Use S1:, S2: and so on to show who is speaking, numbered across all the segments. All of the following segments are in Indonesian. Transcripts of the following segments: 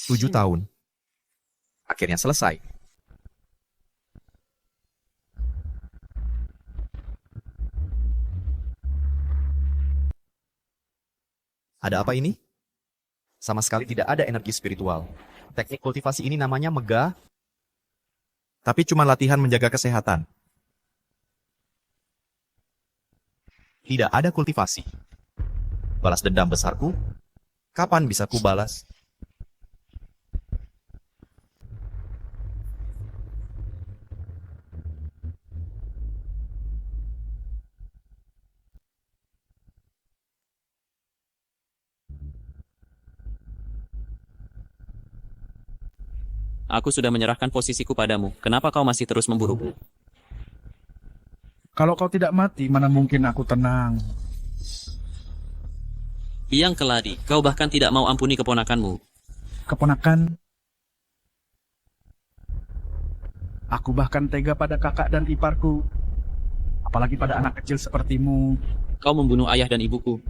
S1: 7 tahun. Akhirnya selesai. Ada apa ini? Sama sekali tidak ada energi spiritual. Teknik kultivasi ini namanya megah, tapi cuma latihan menjaga kesehatan. Tidak ada kultivasi. Balas dendam besarku? Kapan bisa ku balas?
S2: Aku sudah menyerahkan posisiku padamu. Kenapa kau masih terus memburuku?
S3: Kalau kau tidak mati, mana mungkin aku tenang.
S2: Biang keladi, kau bahkan tidak mau ampuni keponakanmu.
S3: Keponakan, aku bahkan tega pada kakak dan iparku. Apalagi pada anak kecil sepertimu.
S2: Kau membunuh ayah dan ibuku.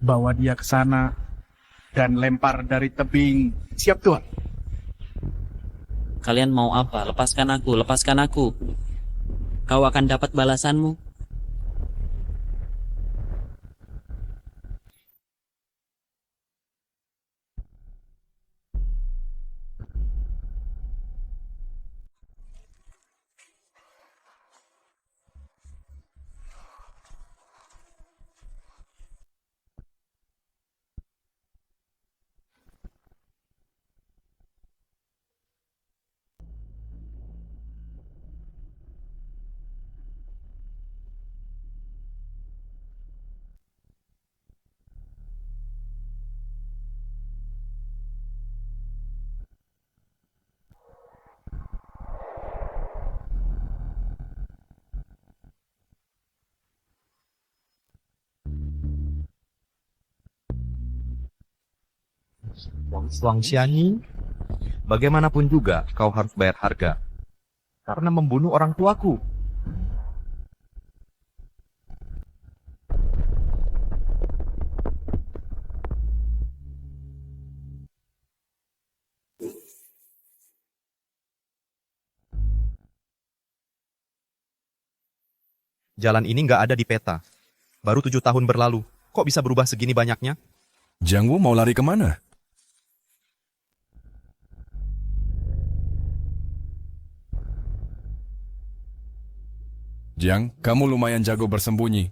S3: Bawa dia ke sana dan lempar dari tebing. Siap, Tuhan.
S2: Kalian mau apa? Lepaskan aku, lepaskan aku. Kau akan dapat balasanmu.
S1: Wang Xianyi, bagaimanapun juga kau harus bayar harga. Karena membunuh orang tuaku. Jalan ini nggak ada di peta. Baru 7 tahun berlalu. Kok bisa berubah segini banyaknya?
S4: Jiang Wu mau lari kemana? Jiang, kamu lumayan jago bersembunyi.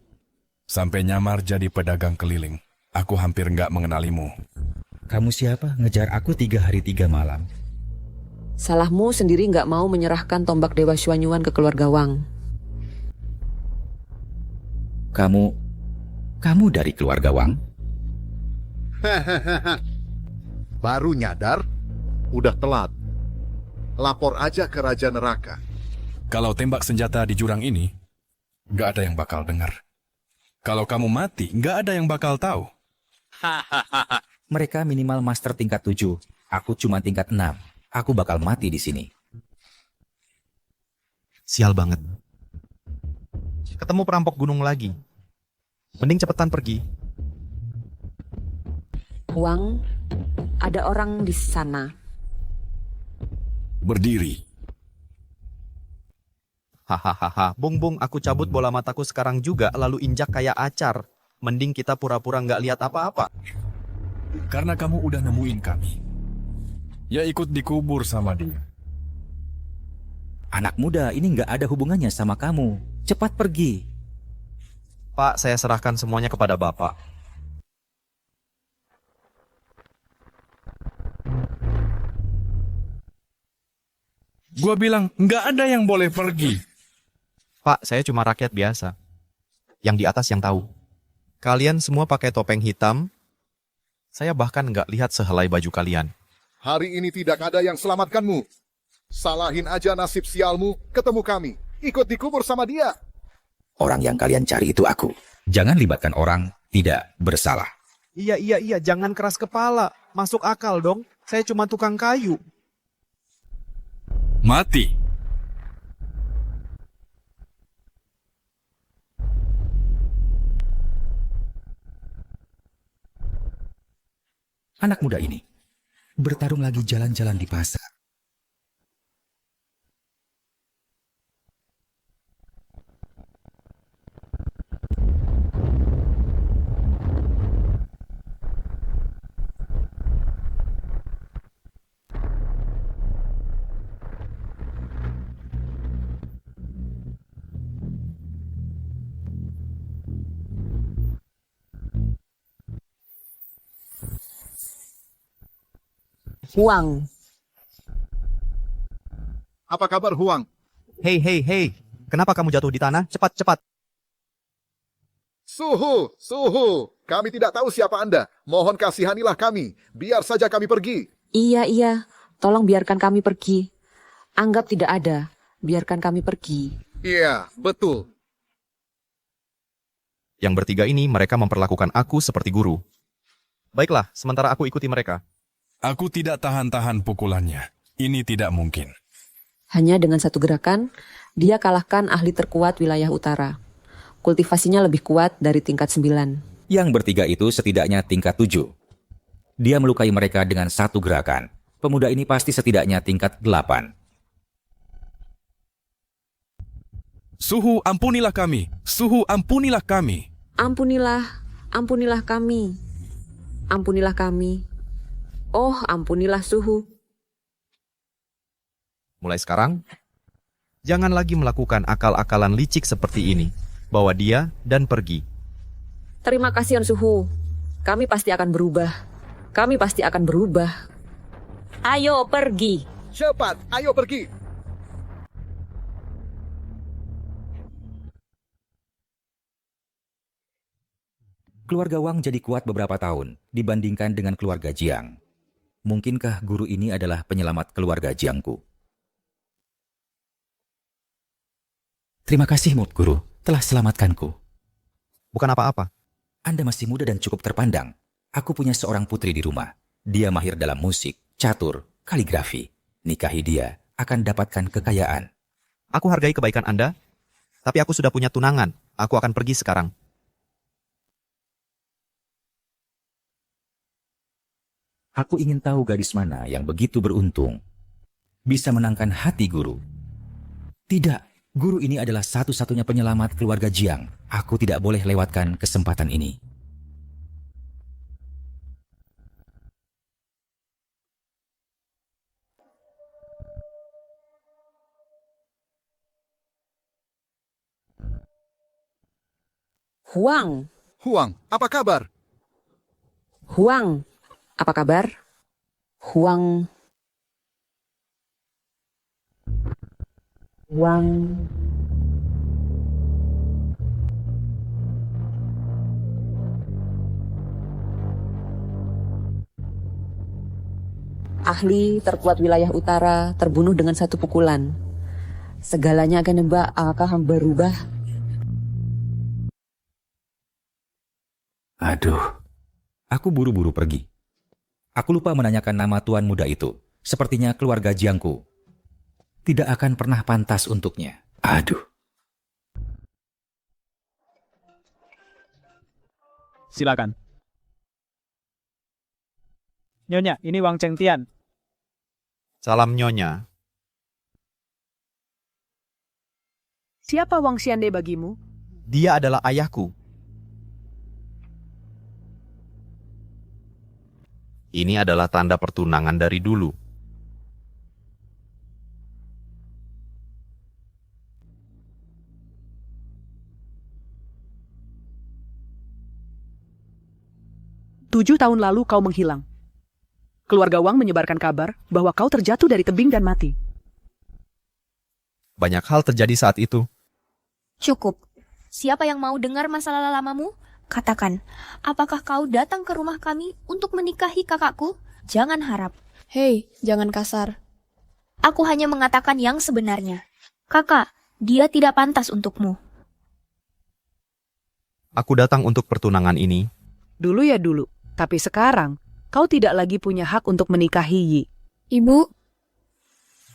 S4: Sampai nyamar jadi pedagang keliling. Aku hampir nggak mengenalimu.
S5: Kamu siapa? Ngejar aku 3 hari 3 malam.
S6: Salahmu sendiri nggak mau menyerahkan tombak Dewa Xuanyuan ke keluarga Wang.
S5: Kamu dari keluarga Wang?
S7: Baru nyadar? Udah telat. Lapor aja ke Raja Neraka.
S4: Kalau tembak senjata di jurang ini, nggak ada yang bakal dengar. Kalau kamu mati, nggak ada yang bakal tahu.
S5: Mereka minimal master tingkat 7. Aku cuma tingkat 6. Aku bakal mati di sini.
S1: Sial banget. Ketemu perampok gunung lagi. Mending cepetan pergi.
S6: Wang, ada orang di sana.
S4: Berdiri.
S1: Hahaha, bung, aku cabut bola mataku sekarang juga lalu injak kayak acar. Mending kita pura-pura nggak lihat apa-apa.
S4: Karena kamu udah nemuin kami. Ya ikut dikubur sama dia.
S5: Anak muda, ini nggak ada hubungannya sama kamu. Cepat pergi.
S1: Pak, saya serahkan semuanya kepada Bapak.
S4: Gua bilang, nggak ada yang boleh pergi.
S1: Pak, saya cuma rakyat biasa. Yang di atas yang tahu. Kalian semua pakai topeng hitam. Saya bahkan nggak lihat sehelai baju kalian.
S7: Hari ini tidak ada yang selamatkanmu. Salahin aja nasib sialmu, ketemu kami. Ikut dikubur sama dia.
S5: Orang yang kalian cari itu aku. Jangan libatkan orang tidak bersalah.
S1: Iya, jangan keras kepala. Masuk akal dong. Saya cuma tukang kayu.
S4: Mati.
S5: Anak muda ini bertarung lagi jalan-jalan di pasar.
S6: Huang,
S7: Apa kabar, Huang?
S1: Hei, hei, hei. Kenapa kamu jatuh di tanah? Cepat, cepat.
S7: Suhu, Suhu. Kami tidak tahu siapa Anda. Mohon kasihanilah kami. Biar saja kami pergi.
S6: iya, tolong biarkan kami pergi. Anggap tidak ada, biarkan kami pergi.
S7: Iya, betul.
S1: Yang bertiga ini mereka memperlakukan aku seperti guru. Baiklah, sementara aku ikuti mereka.
S4: Aku tidak tahan-tahan pukulannya. Ini tidak mungkin.
S6: Hanya dengan satu gerakan, dia kalahkan ahli terkuat wilayah utara. Kultivasinya lebih kuat dari tingkat 9.
S5: Yang bertiga itu setidaknya tingkat 7. Dia melukai mereka dengan satu gerakan. Pemuda ini pasti setidaknya tingkat 8.
S4: Suhu, ampunilah kami. Suhu, ampunilah kami.
S6: Ampunilah, ampunilah kami. Ampunilah kami. Oh, ampunilah Suhu.
S1: Mulai sekarang, jangan lagi melakukan akal-akalan licik seperti ini. Bawa dia dan pergi.
S6: Terima kasih, An Suhu. Kami pasti akan berubah. Kami pasti akan berubah. Ayo pergi.
S7: Cepat, ayo pergi.
S5: Keluarga Wang jadi kuat beberapa tahun dibandingkan dengan keluarga Jiang. Mungkinkah guru ini adalah penyelamat keluarga Jiangku? Terima kasih, Mut Guru, telah selamatkanku.
S1: Bukan apa-apa.
S5: Anda masih muda dan cukup terpandang. Aku punya seorang putri di rumah. Dia mahir dalam musik, catur, kaligrafi. Nikahi dia, akan dapatkan kekayaan.
S1: Aku hargai kebaikan Anda, tapi aku sudah punya tunangan. Aku akan pergi sekarang.
S5: Aku ingin tahu gadis mana yang begitu beruntung. Bisa menangkan hati guru. Tidak, guru ini adalah satu-satunya penyelamat keluarga Jiang. Aku tidak boleh lewatkan kesempatan ini.
S6: Huang,
S7: Huang, apa kabar?
S6: Huang, apa kabar? Huang. Huang. Ahli terkuat wilayah utara terbunuh dengan satu pukulan. Segalanya akan akan berubah.
S5: Aduh, aku buru-buru pergi. Aku lupa menanyakan nama tuan muda itu. Sepertinya keluarga Jiangku tidak akan pernah pantas untuknya. Aduh.
S3: Silakan. Nyonya, ini Wang Chengtian.
S1: Salam Nyonya.
S8: Siapa Wang Xiande bagimu?
S1: Dia adalah ayahku. Ini adalah tanda pertunangan dari dulu.
S8: Tujuh tahun lalu kau menghilang. Keluarga Wang menyebarkan kabar bahwa kau terjatuh dari tebing dan mati.
S1: Banyak hal terjadi saat itu.
S9: Cukup. Siapa yang mau dengar masalah lamamu? Katakan, apakah kau datang ke rumah kami untuk menikahi kakakku? Jangan harap.
S10: Hei, jangan kasar.
S9: Aku hanya mengatakan yang sebenarnya. Kakak, dia tidak pantas untukmu.
S1: Aku datang untuk pertunangan ini.
S8: Dulu ya dulu, tapi sekarang kau tidak lagi punya hak untuk menikahi Yi.
S10: Ibu,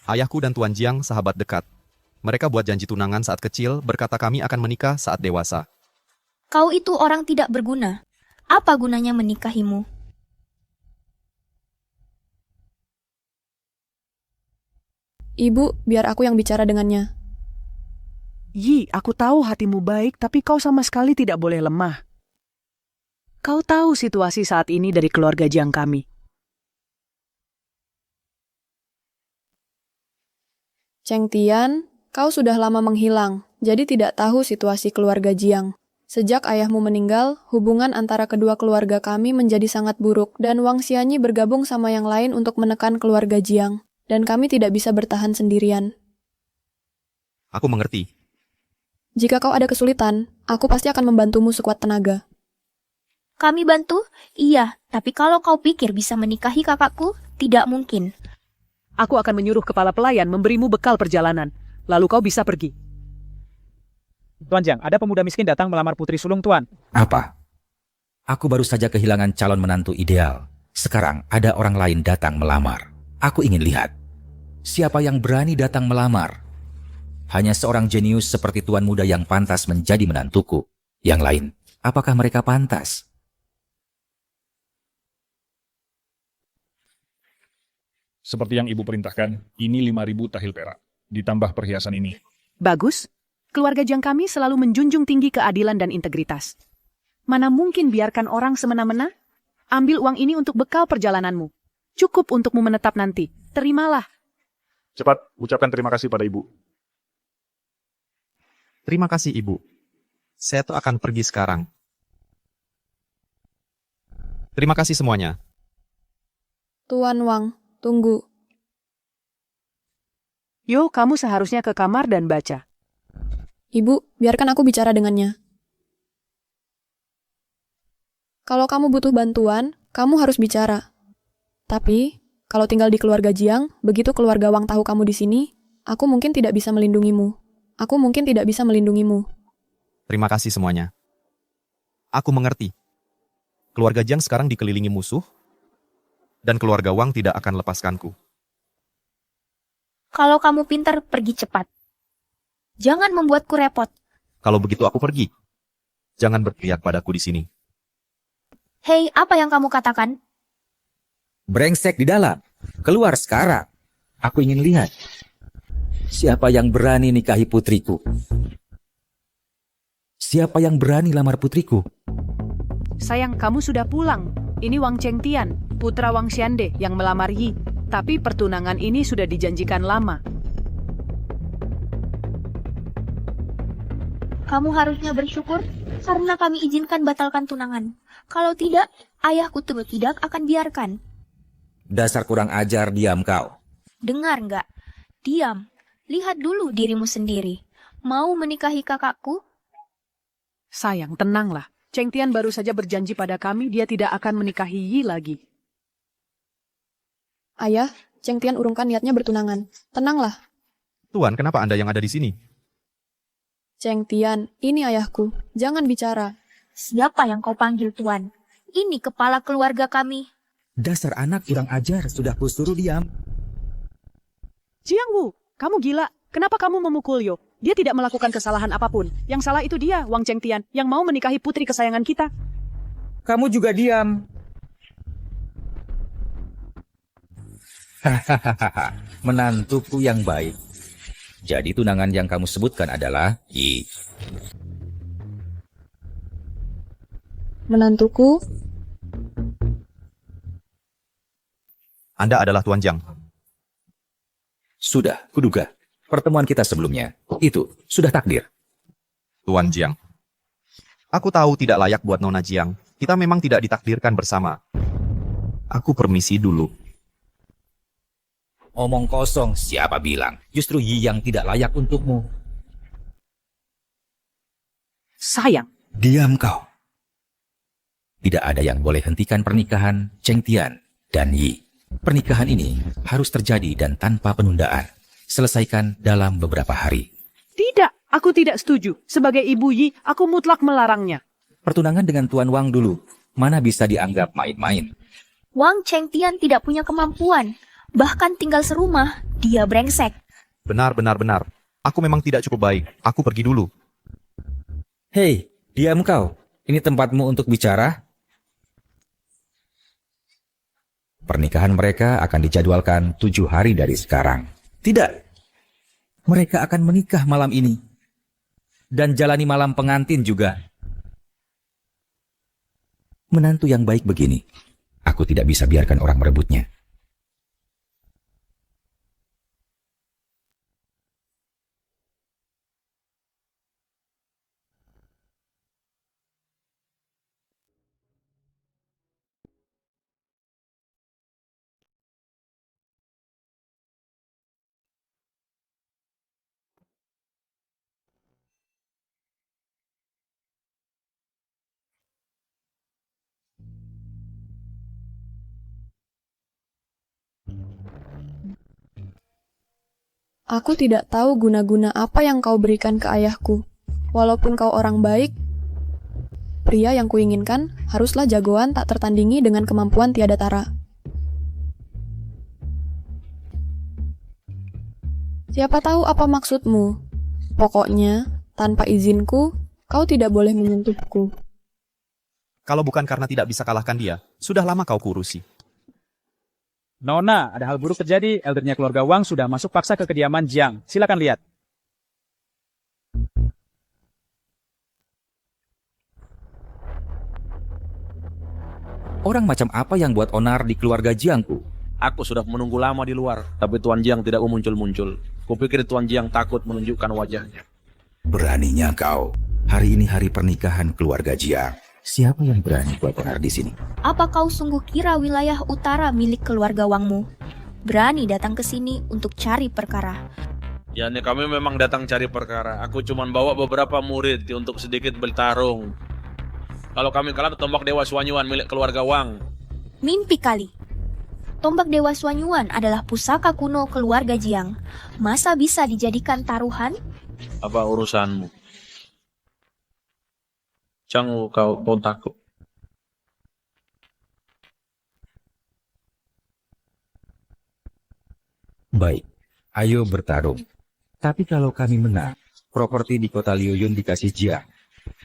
S1: Ayahku dan Tuan Jiang sahabat dekat. Mereka buat janji tunangan saat kecil, berkata kami akan menikah saat dewasa.
S9: Kau itu orang tidak berguna. Apa gunanya menikahimu?
S10: Ibu, biar aku yang bicara dengannya.
S8: Yi, aku tahu hatimu baik, tapi kau sama sekali tidak boleh lemah. Kau tahu situasi saat ini dari keluarga Jiang kami.
S10: Cheng Tian, kau sudah lama menghilang, jadi tidak tahu situasi keluarga Jiang. Sejak ayahmu meninggal, hubungan antara kedua keluarga kami menjadi sangat buruk dan Wang Xianyi bergabung sama yang lain untuk menekan keluarga Jiang. Dan kami tidak bisa bertahan sendirian.
S1: Aku mengerti.
S10: Jika kau ada kesulitan, aku pasti akan membantumu sekuat tenaga.
S9: Kami bantu? Iya, tapi kalau kau pikir bisa menikahi kakakku, tidak mungkin.
S8: Aku akan menyuruh kepala pelayan memberimu bekal perjalanan. Lalu kau bisa pergi.
S11: Tuan Jiang, ada pemuda miskin datang melamar putri sulung Tuan.
S5: Apa? Aku baru saja kehilangan calon menantu ideal. Sekarang ada orang lain datang melamar. Aku ingin lihat. Siapa yang berani datang melamar? Hanya seorang jenius seperti tuan muda yang pantas menjadi menantuku. Yang lain, apakah mereka pantas?
S12: Seperti yang ibu perintahkan, ini 5.000 tahil perak. Ditambah perhiasan ini.
S8: Bagus. Keluarga Jiang kami selalu menjunjung tinggi keadilan dan integritas. Mana mungkin biarkan orang semena-mena? Ambil uang ini untuk bekal perjalananmu. Cukup untukmu menetap nanti. Terimalah.
S12: Cepat, ucapkan terima kasih pada ibu.
S1: Terima kasih, Ibu. Saya tuh akan pergi sekarang. Terima kasih semuanya.
S10: Tuan Wang, tunggu.
S8: Yo, kamu seharusnya ke kamar dan baca.
S10: Ibu, biarkan aku bicara dengannya. Kalau kamu butuh bantuan, kamu harus bicara. Tapi, kalau tinggal di keluarga Jiang, begitu keluarga Wang tahu kamu di sini, aku mungkin tidak bisa melindungimu.
S1: Terima kasih semuanya. Aku mengerti. Keluarga Jiang sekarang dikelilingi musuh, dan keluarga Wang tidak akan lepaskanku.
S9: Kalau kamu pintar, pergi cepat. Jangan membuatku repot.
S1: Kalau begitu aku pergi. Jangan berteriak padaku di sini.
S9: Hei, apa yang kamu katakan?
S5: Brengsek di dalam. Keluar sekarang. Aku ingin lihat. Siapa yang berani nikahi putriku? Siapa yang berani lamar putriku?
S8: Sayang, kamu sudah pulang. Ini Wang Chengtian, putra Wang Xiande yang melamar Yi. Tapi pertunangan ini sudah dijanjikan lama.
S9: Kamu harusnya bersyukur karena kami izinkan batalkan tunangan. Kalau tidak, ayahku turut tidak akan biarkan.
S5: Dasar kurang ajar, diam kau.
S9: Dengar nggak? Diam. Lihat dulu dirimu sendiri. Mau menikahi kakakku?
S8: Sayang, tenanglah. Chengtian baru saja berjanji pada kami dia tidak akan menikahi Yi lagi.
S10: Ayah, Cheng Tian urungkan niatnya bertunangan. Tenanglah.
S1: Tuan, kenapa Anda yang ada di sini?
S10: Cheng Tian, ini ayahku. Jangan bicara.
S9: Siapa yang kau panggil tuan? Ini kepala keluarga kami.
S5: Dasar anak kurang ajar, sudah kusuruh diam.
S8: Jiang Wu, kamu gila. Kenapa kamu memukul Yo? Dia tidak melakukan kesalahan apapun. Yang salah itu dia, Wang Chengtian, yang mau menikahi putri kesayangan kita.
S5: Kamu juga diam. Hahaha, menantuku yang baik. Jadi tunangan yang kamu sebutkan adalah Yi.
S10: Menantuku?
S1: Anda adalah Tuan Jiang.
S5: Sudah, kuduga. Pertemuan kita sebelumnya, itu sudah takdir.
S1: Tuan Jiang. Aku tahu tidak layak buat Nona Jiang. Kita memang tidak ditakdirkan bersama. Aku permisi dulu.
S5: Omong kosong, siapa bilang? Justru Yi yang tidak layak untukmu.
S8: Sayang.
S5: Diam kau. Tidak ada yang boleh hentikan pernikahan Chengtian dan Yi. Pernikahan ini harus terjadi dan tanpa penundaan. Selesaikan dalam beberapa hari.
S8: Tidak, aku tidak setuju. Sebagai ibu Yi, aku mutlak melarangnya.
S5: Pertunangan dengan Tuan Wang dulu. Mana bisa dianggap main-main?
S9: Wang Chengtian tidak punya kemampuan. Bahkan tinggal serumah, dia brengsek.
S1: Benar. Aku memang tidak cukup baik. Aku pergi dulu.
S5: Hei, diam kau. Ini tempatmu untuk bicara. Pernikahan mereka akan dijadwalkan 7 hari dari sekarang. Tidak, Mereka akan menikah malam ini. Dan jalani malam pengantin juga. Menantu yang baik begini, aku tidak bisa biarkan orang merebutnya.
S10: Aku tidak tahu guna-guna apa yang kau berikan ke ayahku. Walaupun kau orang baik, pria yang kuinginkan haruslah jagoan tak tertandingi dengan kemampuan tiada tara. Siapa tahu apa maksudmu? Pokoknya, tanpa izinku, kau tidak boleh menyentuhku.
S1: Kalau bukan karena tidak bisa kalahkan dia, sudah lama kau kurusi.
S11: Nona, ada hal buruk terjadi. Eldernya keluarga Wang sudah masuk paksa ke kediaman Jiang. Silakan lihat.
S5: Orang macam apa yang buat onar di keluarga Jiangku?
S13: Aku sudah menunggu lama di luar, tapi Tuan Jiang tidak muncul-muncul. Kupikir Tuan Jiang takut menunjukkan wajahnya.
S5: Beraninya kau. Hari ini hari pernikahan keluarga Jiang. Siapa yang berani buat onar di sini?
S9: Apa kau sungguh kira wilayah utara milik keluarga Wangmu? Berani datang ke sini untuk cari perkara.
S13: Ya, nih kami memang datang cari perkara. Aku cuma bawa beberapa murid untuk sedikit bertarung. Kalau kami kalah, tombak Dewa Suanyuan milik keluarga Wang.
S9: Mimpi kali. Tombak Dewa Suanyuan adalah pusaka kuno keluarga Jiang. Masa bisa dijadikan taruhan?
S13: Apa urusanmu? Jangan kau takut.
S5: Baik, ayo bertarung. Tapi kalau kami menang, properti di kota Liuyun dikasih Jiang.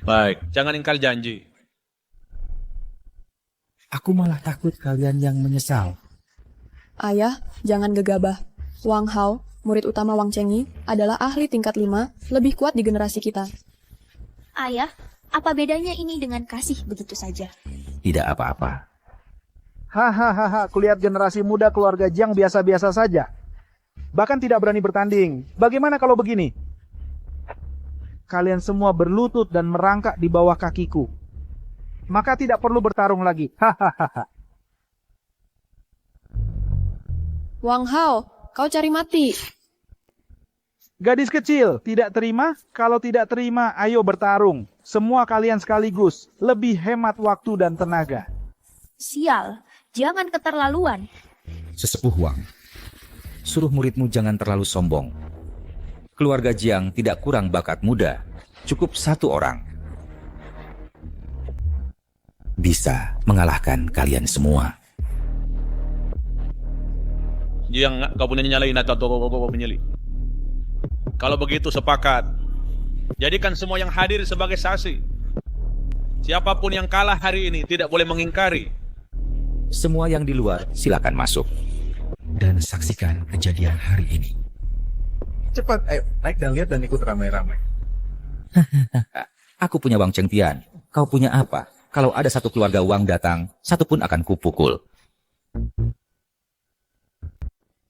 S13: Baik, jangan ingkar janji.
S5: Aku malah takut kalian yang menyesal.
S10: Ayah, jangan gegabah. Wang Hao, murid utama Wang Chengyi, adalah ahli tingkat 5, lebih kuat di generasi kita.
S9: Ayah, apa bedanya ini dengan kasih begitu saja?
S5: Tidak apa-apa.
S3: Hahaha, kulihat generasi muda keluarga Jiang biasa-biasa saja. Bahkan tidak berani bertanding. Bagaimana kalau begini? Kalian semua berlutut dan merangkak di bawah kakiku. Maka tidak perlu bertarung lagi. Hahaha.
S10: Wang Hao, kau cari mati.
S3: Gadis kecil, tidak terima? Kalau tidak terima, ayo bertarung. Semua kalian sekaligus. Lebih hemat waktu dan tenaga.
S9: Sial, jangan keterlaluan.
S5: Sesepuh Wang, suruh muridmu jangan terlalu sombong. Keluarga Jiang tidak kurang bakat muda. Cukup satu orang. Bisa mengalahkan kalian semua.
S13: Jiang, kau punya nyalain atau penyeli. Kalau begitu sepakat. Jadikan semua yang hadir sebagai saksi. Siapapun yang kalah hari ini tidak boleh mengingkari.
S5: Semua yang di luar silakan masuk dan saksikan kejadian hari ini.
S14: Cepat, ayo naik dan lihat dan ikut ramai-ramai.
S5: Aku punya Wang Chengtian. Kau punya apa? Kalau ada satu keluarga Wang datang, satu pun akan kupukul.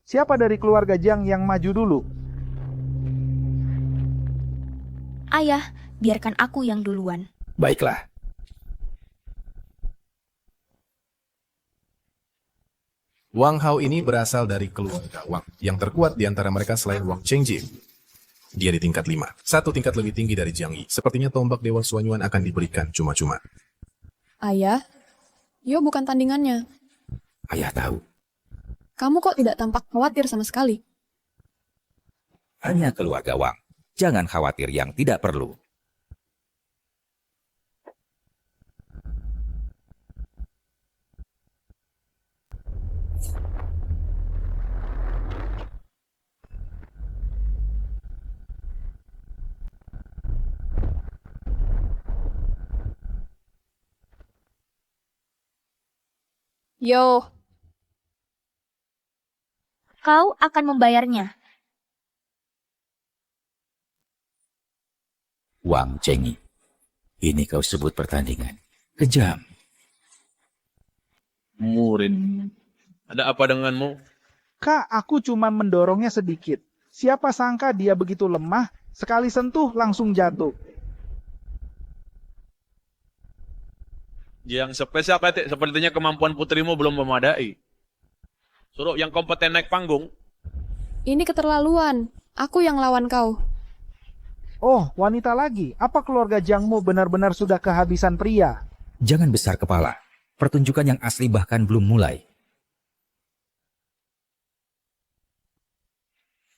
S3: Siapa dari keluarga Jiang yang maju dulu?
S9: Ayah, biarkan aku yang duluan.
S5: Baiklah.
S14: Wang Hao ini berasal dari keluarga Wang, yang terkuat di antara mereka selain Wang Chengji. Dia di tingkat 5, satu tingkat lebih tinggi dari Jiang Yi. Sepertinya tombak Dewa Suanyuan akan diberikan cuma-cuma.
S10: Ayah, Yo bukan tandingannya.
S5: Ayah tahu.
S10: Kamu kok tidak tampak khawatir sama sekali?
S5: Hanya keluarga Wang. Jangan khawatir yang tidak perlu.
S10: Yo,
S9: Kau akan membayarnya.
S5: Wang Chengyi. Ini kau sebut pertandingan. Kejam.
S13: Murid. Ada apa denganmu?
S3: Kak, aku cuma mendorongnya sedikit. Siapa sangka dia begitu lemah, sekali sentuh langsung jatuh.
S13: Yang spesial Katik, sepertinya kemampuan putrimu belum memadai. Suruh yang kompeten naik panggung.
S10: Ini keterlaluan. Aku yang lawan kau.
S3: Oh, wanita lagi. Apa keluarga Jiangmu benar-benar sudah kehabisan pria?
S5: Jangan besar kepala. Pertunjukan yang asli bahkan belum mulai.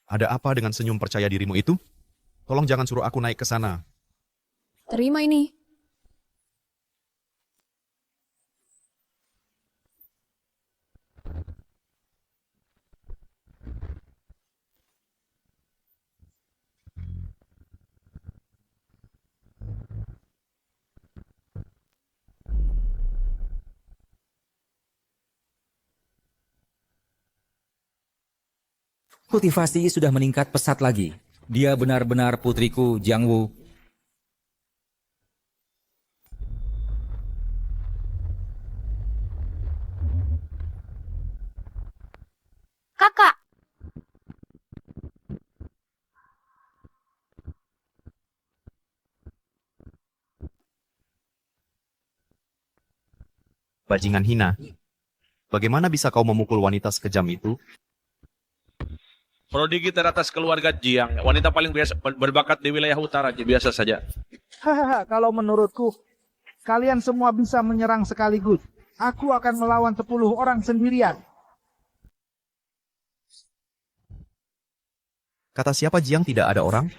S1: Ada apa dengan senyum percaya dirimu itu? Tolong jangan suruh aku naik ke sana.
S10: Terima ini.
S5: Kultivasi sudah meningkat pesat lagi. Dia benar-benar putriku, Jiang Wu.
S9: Kakak,
S1: Bajingan hina. Bagaimana bisa kau memukul wanita sekejam itu?
S13: Prodigi teratas keluarga Jiang. Wanita paling biasa berbakat di wilayah utara. Biasa saja.
S3: Hahaha, kalau menurutku, kalian semua bisa menyerang sekaligus. Aku akan melawan 10 orang sendirian.
S1: Kata siapa Jiang tidak ada orang?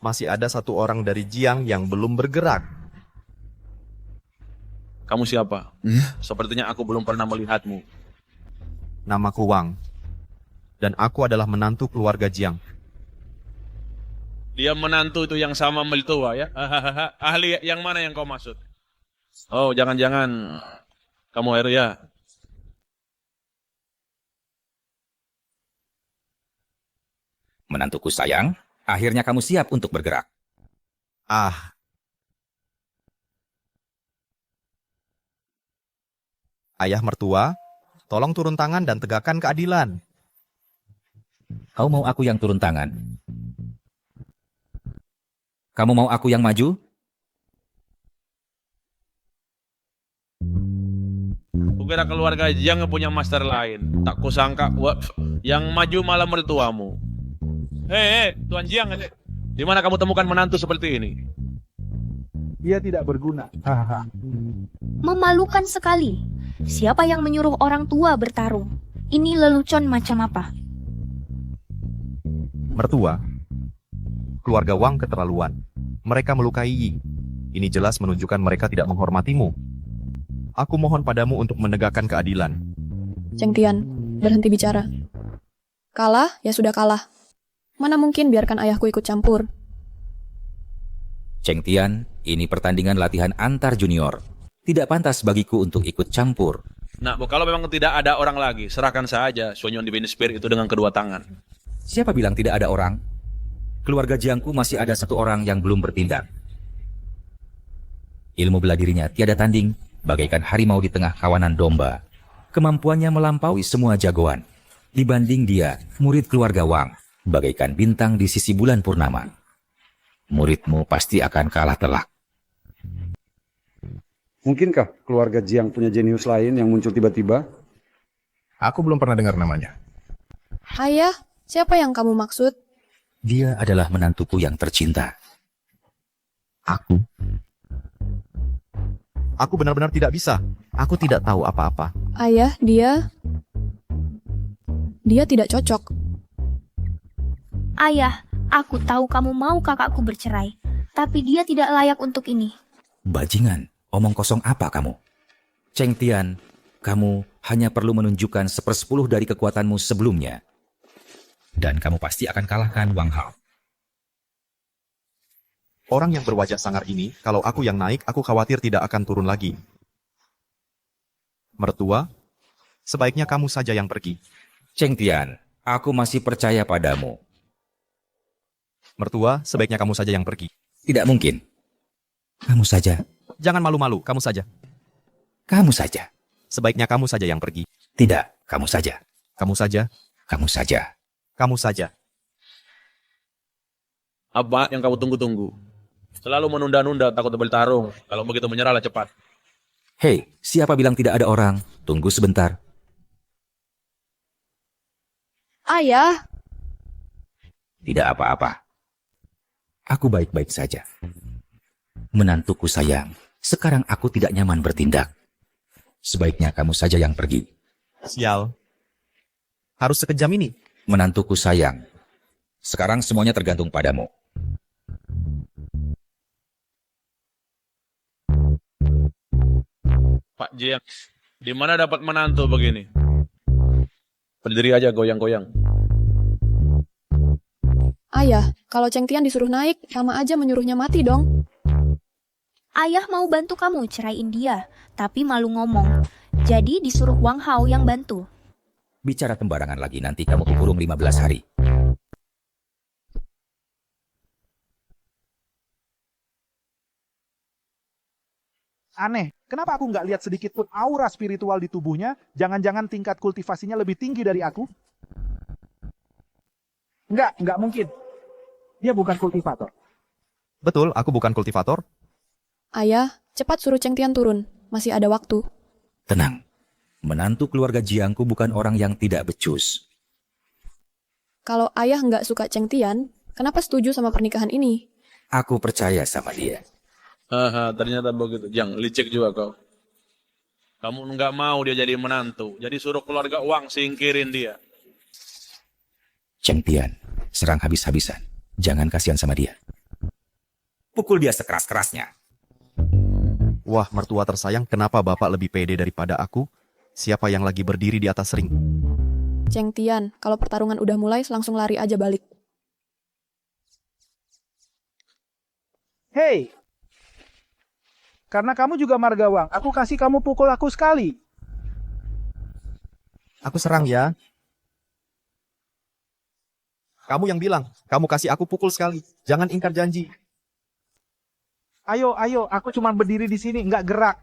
S1: Masih ada satu orang dari Jiang yang belum bergerak.
S13: Kamu siapa? Sepertinya aku belum pernah melihatmu.
S1: Namaku Wang. Dan aku adalah menantu keluarga Jiang.
S13: Dia menantu itu yang sama Melitua ya? Ahli yang mana yang kau maksud? Oh, jangan-jangan kamu Arya.
S5: Menantuku sayang, akhirnya kamu siap untuk bergerak.
S1: Ah. Ayah mertua, tolong turun tangan dan tegakkan keadilan.
S5: Kau mau aku yang turun tangan? Kamu mau aku yang maju?
S13: Kukira keluarga Jiang punya master lain. Tak kusangka yang maju malah mertuamu. Hei, Tuan Jiang, di mana kamu temukan menantu seperti ini?
S3: Dia tidak berguna. Hahaha.
S9: memalukan sekali. Siapa yang menyuruh orang tua bertarung? Ini lelucon macam apa?
S1: Mertua, keluarga Wang keterlaluan. Mereka melukai Yi. Ini jelas menunjukkan mereka tidak menghormatimu. Aku mohon padamu untuk menegakkan keadilan.
S10: Cheng Tian, berhenti bicara. Kalah, ya sudah kalah. Mana mungkin biarkan ayahku ikut campur.
S5: Cheng Tian, ini pertandingan latihan antar junior. Tidak pantas bagiku untuk ikut campur.
S13: Nah, kalau memang tidak ada orang lagi, serahkan saja Suanyon Divine Spirit itu dengan kedua tangan.
S5: Siapa bilang tidak ada orang? Keluarga Jiangku masih ada satu orang yang belum bertindak. Ilmu bela dirinya tiada tanding, bagaikan harimau di tengah kawanan domba. Kemampuannya melampaui semua jagoan. Dibanding dia, murid keluarga Wang, bagaikan bintang di sisi bulan purnama. Muridmu pasti akan kalah telak.
S15: Mungkinkah keluarga Jiang punya jenius lain yang muncul tiba-tiba?
S14: Aku belum pernah dengar namanya.
S10: Ayah, siapa yang kamu maksud?
S5: Dia adalah menantuku yang tercinta.
S1: Aku? Aku benar-benar tidak bisa. Aku tidak tahu apa-apa.
S10: Ayah, dia tidak cocok.
S9: Ayah, aku tahu kamu mau kakakku bercerai, tapi dia tidak layak untuk ini.
S5: Bajingan, omong kosong apa kamu? Cheng Tian, kamu hanya perlu menunjukkan 1/10 dari kekuatanmu sebelumnya. Dan kamu pasti akan kalahkan Wang Hao.
S1: Orang yang berwajah sangar ini, kalau aku yang naik, aku khawatir tidak akan turun lagi. Mertua, sebaiknya kamu saja yang pergi.
S5: Cheng Tian, aku masih percaya padamu.
S1: Mertua, sebaiknya kamu saja yang pergi.
S5: Tidak mungkin. Kamu saja.
S1: Jangan malu-malu, kamu saja.
S5: Kamu saja.
S1: Sebaiknya kamu saja yang pergi.
S5: Tidak, kamu saja.
S1: Kamu saja.
S5: Kamu saja.
S1: Kamu saja.
S13: Apa yang kamu tunggu-tunggu? Selalu menunda-nunda, takut bertarung. Kalau begitu menyerahlah cepat.
S5: Hei, siapa bilang tidak ada orang? Tunggu sebentar.
S10: Ayah,
S5: Tidak apa-apa. Aku baik-baik saja. Menantuku sayang, sekarang aku tidak nyaman bertindak. Sebaiknya kamu saja yang pergi.
S1: Sial. Harus sekejam ini.
S5: Menantuku sayang, sekarang semuanya tergantung padamu.
S13: Pak Jiang, di mana dapat menantu begini? Berdiri aja goyang-goyang.
S10: ayah, kalau Cheng Tian disuruh naik, sama aja menyuruhnya mati dong.
S9: Ayah mau bantu kamu ceraiin dia, tapi malu ngomong. Jadi disuruh Wang Hao yang bantu.
S5: Bicara sembarangan lagi, nanti kamu dikurung 15 hari.
S3: Aneh, kenapa aku nggak lihat sedikit pun aura spiritual di tubuhnya? Jangan-jangan tingkat kultivasinya lebih tinggi dari aku? Nggak mungkin. Dia bukan kultivator.
S1: Betul, aku bukan kultivator.
S10: Ayah, cepat suruh Cheng Tian turun. Masih ada waktu.
S5: Tenang. Menantu keluarga Jiangku bukan orang yang tidak becus.
S10: Kalau ayah nggak suka Cheng Tian, kenapa setuju sama pernikahan ini?
S5: Aku percaya sama dia.
S13: Haha, ternyata begitu. Jang, licik juga kau. Kamu nggak mau dia jadi menantu. Jadi suruh keluarga Wang singkirin dia.
S5: Cheng Tian, serang habis-habisan. Jangan kasihan sama dia. Pukul dia sekeras-kerasnya.
S1: Wah, mertua tersayang, kenapa bapak lebih pede daripada aku? Siapa yang lagi berdiri di atas ring?
S10: Cheng Tian, kalau pertarungan udah mulai, langsung lari aja balik.
S3: Hei, karena kamu juga margawang, aku kasih kamu pukul aku sekali.
S1: Aku serang ya. Kamu yang bilang, kamu kasih aku pukul sekali. Jangan ingkar janji.
S3: Ayo, aku cuma berdiri di sini, nggak gerak.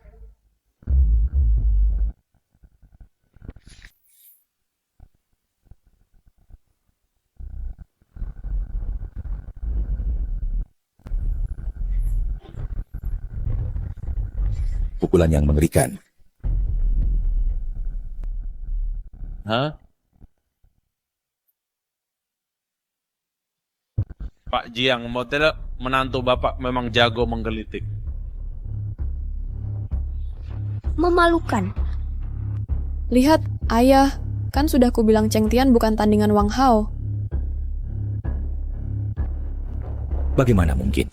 S5: Pukulan yang mengerikan.
S13: Hah? Pak Jiang, model menantu bapak memang jago menggelitik.
S9: Memalukan.
S10: Lihat, ayah, kan sudah kubilang Cheng Tian bukan tandingan Wang Hao.
S5: Bagaimana mungkin?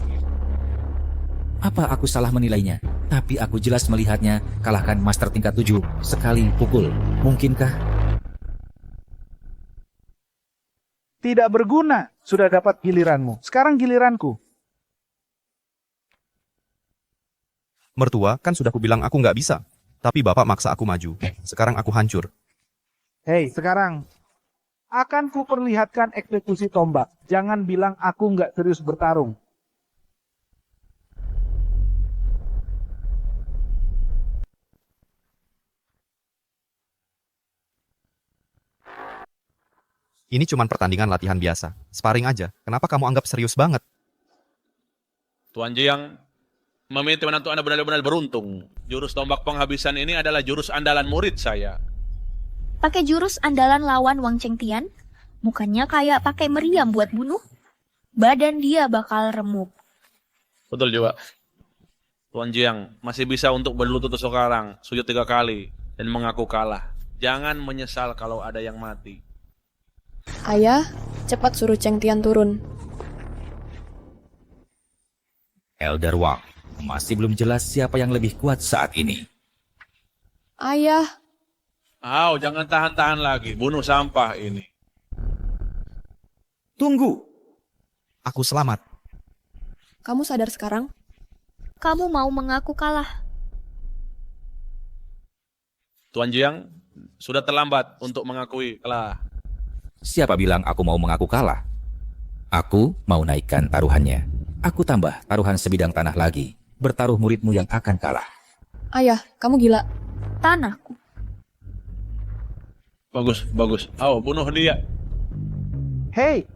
S5: Apa aku salah menilainya? Tapi aku jelas melihatnya kalahkan master tingkat 7 sekali pukul. Mungkinkah?
S3: Tidak berguna, sudah dapat giliranmu. Sekarang giliranku.
S1: Mertua, kan sudah kubilang aku nggak bisa. Tapi bapak maksa aku maju. Sekarang aku hancur.
S3: Hei, sekarang akan kuperlihatkan eksekusi tombak. Jangan bilang aku nggak serius bertarung.
S1: Ini cuma pertandingan latihan biasa. Sparring aja. Kenapa kamu anggap serius banget?
S13: Tuan Jiang, memilih menantu Anda benar-benar beruntung. Jurus tombak penghabisan ini adalah jurus andalan murid saya.
S9: Pakai jurus andalan lawan Wang Cheng Tian? Bukannya kayak pakai meriam buat bunuh? Badan dia bakal remuk.
S13: Betul juga. Tuan Jiang masih bisa untuk berlutut sekarang, sujud 3 kali, dan mengaku kalah. Jangan menyesal kalau ada yang mati.
S10: Ayah, cepat suruh Cheng Tian turun.
S5: Elder Wang, masih belum jelas siapa yang lebih kuat saat ini.
S10: Ayah,
S13: Jangan tahan-tahan lagi, bunuh sampah ini.
S5: Tunggu.
S1: Aku selamat.
S10: kamu sadar sekarang?
S9: Kamu mau mengaku kalah.
S13: Tuan Jiang, sudah terlambat untuk mengakui kalah.
S5: Siapa bilang aku mau mengaku kalah? Aku mau naikkan taruhannya. Aku tambah taruhan sebidang tanah lagi. Bertaruh muridmu yang akan kalah.
S10: Ayah, kamu gila.
S9: Tanahku.
S13: Bagus, bagus. Ayo, bunuh dia.
S3: Hei,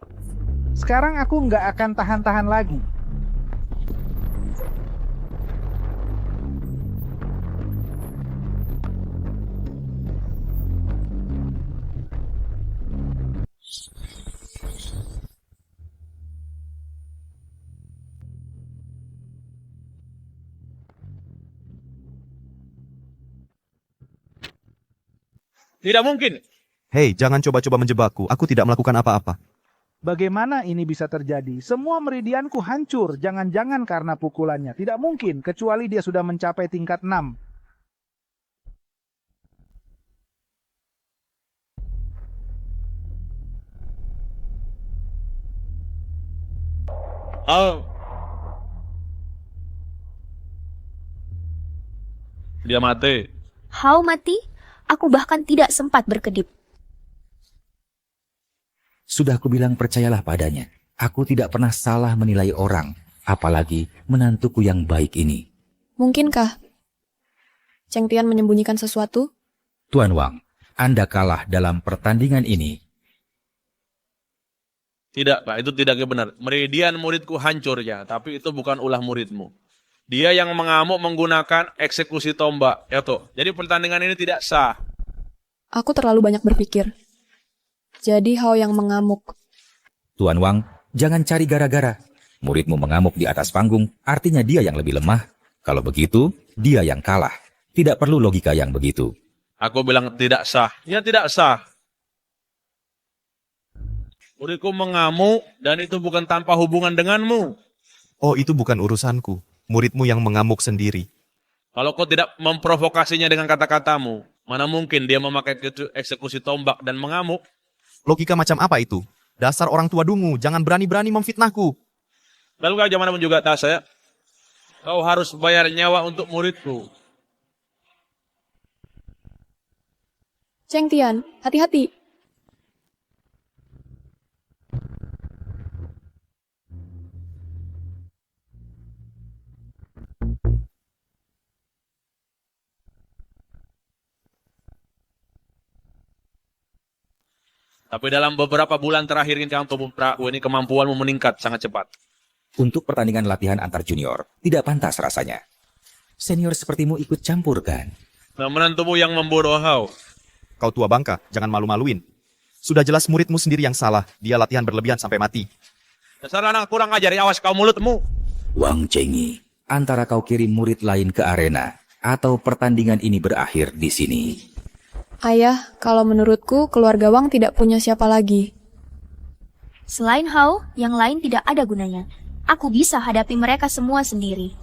S3: sekarang aku nggak akan tahan-tahan lagi.
S13: Tidak mungkin.
S1: Hei, jangan coba-coba menjebakku. Aku tidak melakukan apa-apa.
S3: Bagaimana ini bisa terjadi? Semua meridianku hancur. Jangan-jangan karena pukulannya. Tidak mungkin, kecuali dia sudah mencapai tingkat 6.
S13: Oh. Dia mati.
S9: Hao mati? Aku bahkan tidak sempat berkedip.
S5: Sudah aku bilang percayalah padanya. Aku tidak pernah salah menilai orang, apalagi menantuku yang baik ini.
S10: Mungkinkah Cheng Tian menyembunyikan sesuatu?
S5: Tuan Wang, Anda kalah dalam pertandingan ini.
S13: Tidak, Pak. Itu tidak benar. Meridian muridku hancur ya, tapi itu bukan ulah muridmu. Dia yang mengamuk menggunakan eksekusi tombak. Ya toh. Jadi pertandingan ini tidak sah.
S10: Aku terlalu banyak berpikir. Jadi Hao yang mengamuk.
S5: Tuan Wang, jangan cari gara-gara. Muridmu mengamuk di atas panggung, artinya dia yang lebih lemah. Kalau begitu, dia yang kalah. Tidak perlu logika yang begitu.
S13: Aku bilang tidak sah. Ya tidak sah. Muridku mengamuk dan itu bukan tanpa hubungan denganmu.
S1: Oh, itu bukan urusanku. Muridmu yang mengamuk sendiri.
S13: Kalau kau tidak memprovokasinya dengan kata-katamu, mana mungkin dia memakai eksekusi tombak dan mengamuk?
S1: Logika macam apa itu? Dasar orang tua dungu, jangan berani-berani memfitnahku.
S13: Lalu kau zaman pun juga tak saya. Kau harus bayar nyawa untuk muridku.
S10: Cheng Tian, hati-hati.
S13: Tapi dalam beberapa bulan terakhir ini Tuan Prabu ini kemampuanmu meningkat sangat cepat.
S5: Untuk pertandingan latihan antar junior, tidak pantas rasanya. Senior sepertimu ikut campur kan?
S13: Nah, menantumu yang membodoh Hao.
S1: Kau tua bangka, jangan malu-maluin. Sudah jelas muridmu sendiri yang salah. Dia latihan berlebihan sampai mati.
S13: Dasar anak kurang ajar, awas kau mulutmu.
S5: Wang Chengi, antara kau kirim murid lain ke arena, atau pertandingan ini berakhir di sini.
S10: Ayah, kalau menurutku keluarga Wang tidak punya siapa lagi.
S9: Selain Hao, yang lain tidak ada gunanya. Aku bisa hadapi mereka semua sendiri.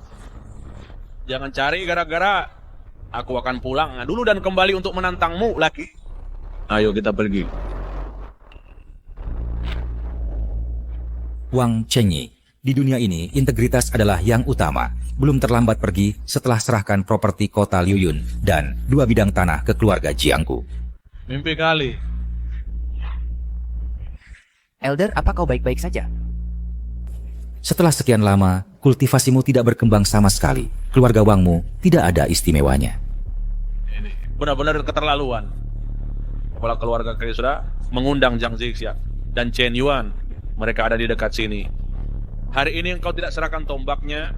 S13: Jangan cari gara-gara. Aku akan pulang dulu dan kembali untuk menantangmu lagi. Ayo kita pergi.
S5: Wang Chengi, di dunia ini integritas adalah yang utama. Belum terlambat pergi setelah serahkan properti kota Liuyun dan 2 bidang tanah ke keluarga Jiangku.
S13: Mimpi kali.
S16: Elder, apa kau baik-baik saja?
S5: Setelah sekian lama, kultivasimu tidak berkembang sama sekali. Keluarga Wangmu tidak ada istimewanya.
S13: Ini benar-benar keterlaluan. Kepala keluarga kalian sudah mengundang Zhang Zixia dan Chen Yuan. Mereka ada di dekat sini. Hari ini engkau tidak serahkan tombaknya,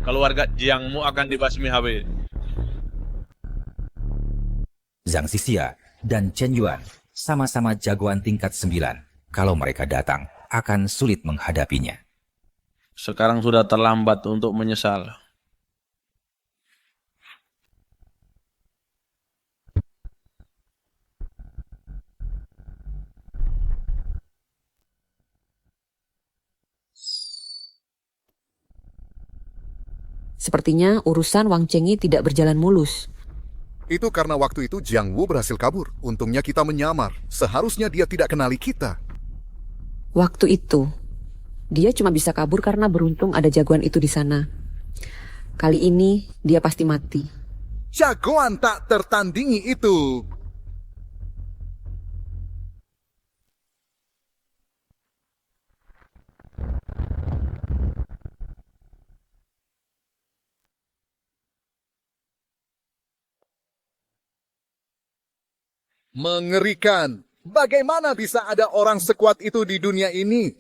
S13: keluarga Jiangmu akan dibasmi habis.
S5: Zhang Zixia dan Chen Yuan sama-sama jagoan tingkat 9. Kalau mereka datang, akan sulit menghadapinya.
S13: Sekarang sudah terlambat untuk menyesal.
S6: Sepertinya urusan Wang Chengi tidak berjalan mulus.
S7: Itu karena waktu itu Jiang Wu berhasil kabur. Untungnya kita menyamar. Seharusnya dia tidak kenali kita.
S6: Waktu itu, dia cuma bisa kabur karena beruntung ada jagoan itu di sana. Kali ini, dia pasti mati.
S7: Jagoan tak tertandingi itu. Mengerikan. Bagaimana bisa ada orang sekuat itu di dunia ini?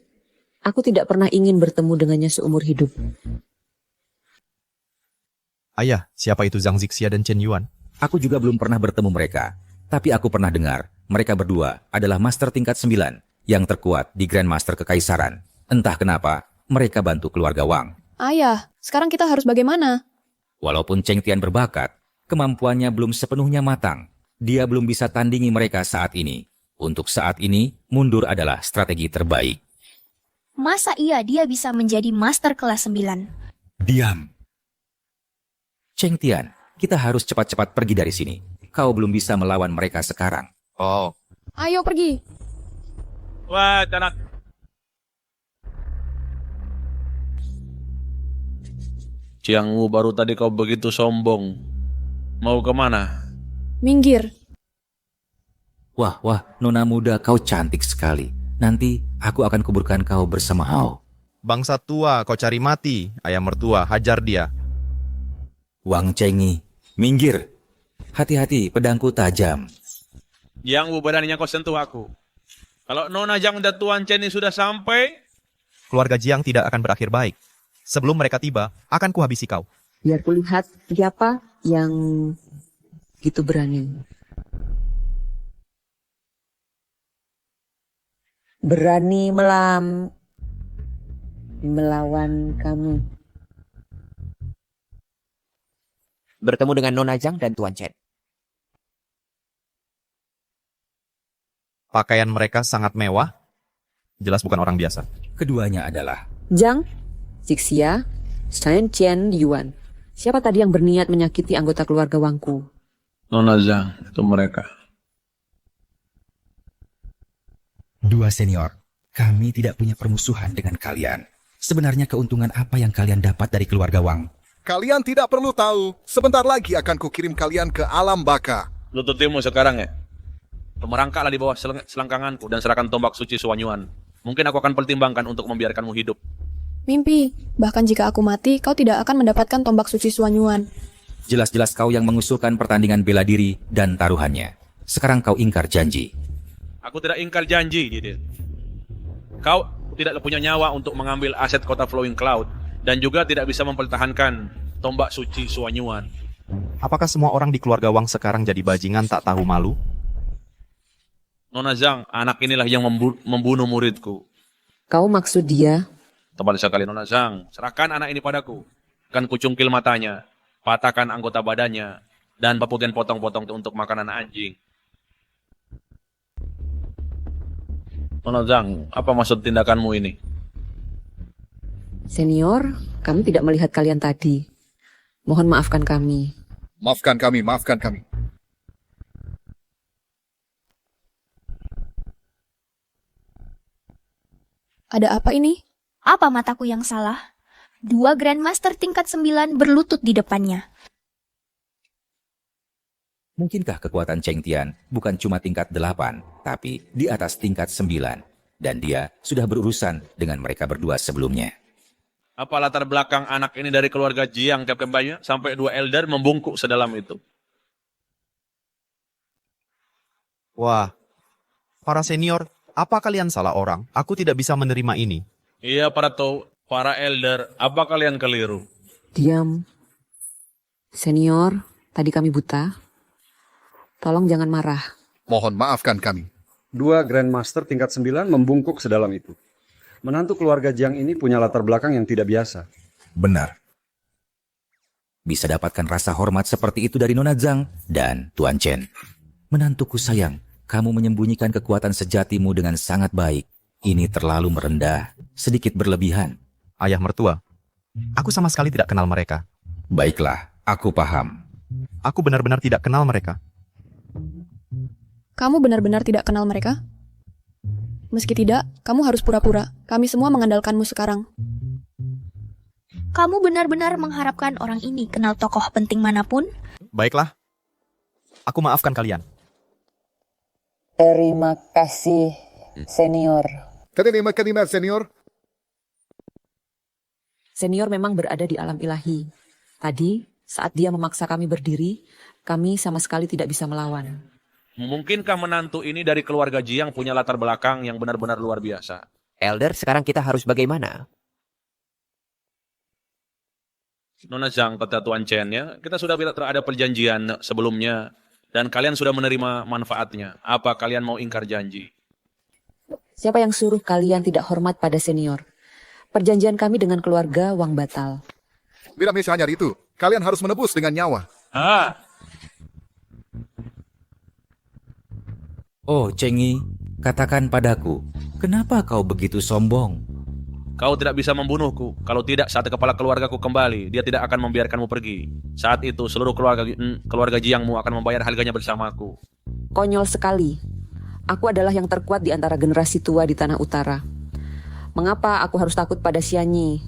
S6: Aku tidak pernah ingin bertemu dengannya seumur hidup.
S1: Ayah, siapa itu Zhang Zixia dan Chen Yuan?
S5: Aku juga belum pernah bertemu mereka. Tapi aku pernah dengar, mereka berdua adalah master tingkat 9 yang terkuat di Grandmaster Kekaisaran. Entah kenapa, mereka bantu keluarga Wang.
S10: Ayah, sekarang kita harus bagaimana?
S5: Walaupun Cheng Tian berbakat, kemampuannya belum sepenuhnya matang. Dia belum bisa tandingi mereka saat ini. Untuk saat ini, mundur adalah strategi terbaik.
S9: Masa iya dia bisa menjadi master kelas 9?
S5: Diam. Cheng Tian, kita harus cepat-cepat pergi dari sini. Kau belum bisa melawan mereka sekarang.
S1: Oh.
S10: Ayo pergi.
S13: Wah, canak. Ciangmu baru tadi kau begitu sombong. Mau kemana?
S10: Minggir.
S5: Wah, nona muda, kau cantik sekali. Nanti aku akan kuburkan kau bersama Hao.
S1: Bangsa tua, kau cari mati. Ayah mertua, hajar dia.
S5: Wang Chengi, minggir. Hati-hati, pedangku tajam.
S13: Yang beraninya kau sentuh aku. Kalau Nona Zhang dan Tuan Chen ini sudah sampai,
S1: Keluarga Jiang tidak akan berakhir baik. Sebelum mereka tiba, akan kuhabisi kau.
S6: Biar kulihat siapa yang gitu berani. Berani melawan kami.
S16: Bertemu dengan Nona Zhang dan Tuan Chen.
S1: Pakaian mereka sangat mewah. Jelas bukan orang biasa.
S5: Keduanya adalah
S6: Zhang Zixia, Chen Yuan. Siapa tadi yang berniat menyakiti anggota keluarga Wangku?
S13: Nona Zhang, itu mereka.
S5: dua senior. Kami tidak punya permusuhan dengan kalian. Sebenarnya keuntungan apa yang kalian dapat dari keluarga Wang?
S7: Kalian tidak perlu tahu. Sebentar lagi akan kukirim kalian ke alam baka.
S13: Lututimu sekarang ya. Merangkaklah di bawah selangkanganku dan serahkan tombak suci Suanyuan. Mungkin aku akan pertimbangkan untuk membiarkanmu hidup.
S10: Mimpi. Bahkan jika aku mati, kau tidak akan mendapatkan tombak suci Suanyuan.
S5: Jelas-jelas kau yang mengusulkan pertandingan bela diri dan taruhannya. Sekarang kau ingkar janji.
S13: Aku tidak ingkar janji, Didit. Kau tidak punya nyawa untuk mengambil aset kota Flowing Cloud dan juga tidak bisa mempertahankan tombak suci Suanyuan.
S1: Apakah semua orang di keluarga Wang sekarang jadi bajingan tak tahu malu?
S13: Nona Zhang, anak inilah yang membunuh muridku.
S6: Kau maksud dia?
S13: Tepat sekali Nona Zhang, serahkan anak ini padaku. Akan kucungkil matanya, patahkan anggota badannya, dan papukan potong-potong untuk makanan anjing. Nona Zhang, apa maksud tindakanmu ini?
S6: Senior, kami tidak melihat kalian tadi. Mohon maafkan kami.
S7: Maafkan kami, maafkan kami.
S10: Ada apa ini?
S9: Apa mataku yang salah? 2 Grandmaster tingkat 9 berlutut di depannya.
S5: Mungkinkah kekuatan Cheng Tian bukan cuma tingkat 8, tapi di atas tingkat 9? Dan dia sudah berurusan dengan mereka berdua sebelumnya.
S13: Apa latar belakang anak ini dari keluarga Jiang Captain Bayu sampai 2 elder membungkuk sedalam itu?
S1: Wah, para senior, apa kalian salah orang? Aku tidak bisa menerima ini.
S13: Iya para elder, apa kalian keliru?
S6: Diam. Senior, tadi kami buta. Tolong jangan marah.
S7: Mohon maafkan kami.
S15: 2 Grandmaster tingkat 9 membungkuk sedalam itu. Menantu keluarga Jiang ini punya latar belakang yang tidak biasa.
S14: Benar.
S5: Bisa dapatkan rasa hormat seperti itu dari Nona Zhang dan Tuan Chen. Menantuku sayang, kamu menyembunyikan kekuatan sejatimu dengan sangat baik. Ini terlalu merendah, sedikit berlebihan.
S1: Ayah mertua, aku sama sekali tidak kenal mereka.
S5: Baiklah, aku paham.
S1: Aku benar-benar tidak kenal mereka.
S10: Kamu benar-benar tidak kenal mereka? Meski tidak, kamu harus pura-pura. Kami semua mengandalkanmu sekarang.
S9: Kamu benar-benar mengharapkan orang ini kenal tokoh penting manapun?
S1: Baiklah, aku maafkan kalian.
S6: Terima kasih, senior.
S7: Terima kasih, senior.
S6: Senior memang berada di alam ilahi. Tadi, saat dia memaksa kami berdiri, kami sama sekali tidak bisa melawan.
S13: Mungkinkah menantu ini dari keluarga Jiang punya latar belakang yang benar-benar luar biasa?
S16: Elder, sekarang kita harus bagaimana?
S13: Nona Zhang, kata Tuan Chen ya, kita sudah ada perjanjian sebelumnya dan kalian sudah menerima manfaatnya. Apa kalian mau ingkar janji?
S6: Siapa yang suruh kalian tidak hormat pada senior? Perjanjian kami dengan keluarga Wang batal.
S7: Tidak bisa hanya itu. Kalian harus menebus dengan nyawa.
S5: Oh, Cengi, katakan padaku, kenapa kau begitu sombong?
S13: Kau tidak bisa membunuhku. Kalau tidak, saat kepala keluargaku kembali, dia tidak akan membiarkanmu pergi. Saat itu, seluruh keluarga Jiangmu akan membayar harganya bersamaku.
S6: Konyol sekali. Aku adalah yang terkuat di antara generasi tua di Tanah Utara. Mengapa aku harus takut pada Xianyi?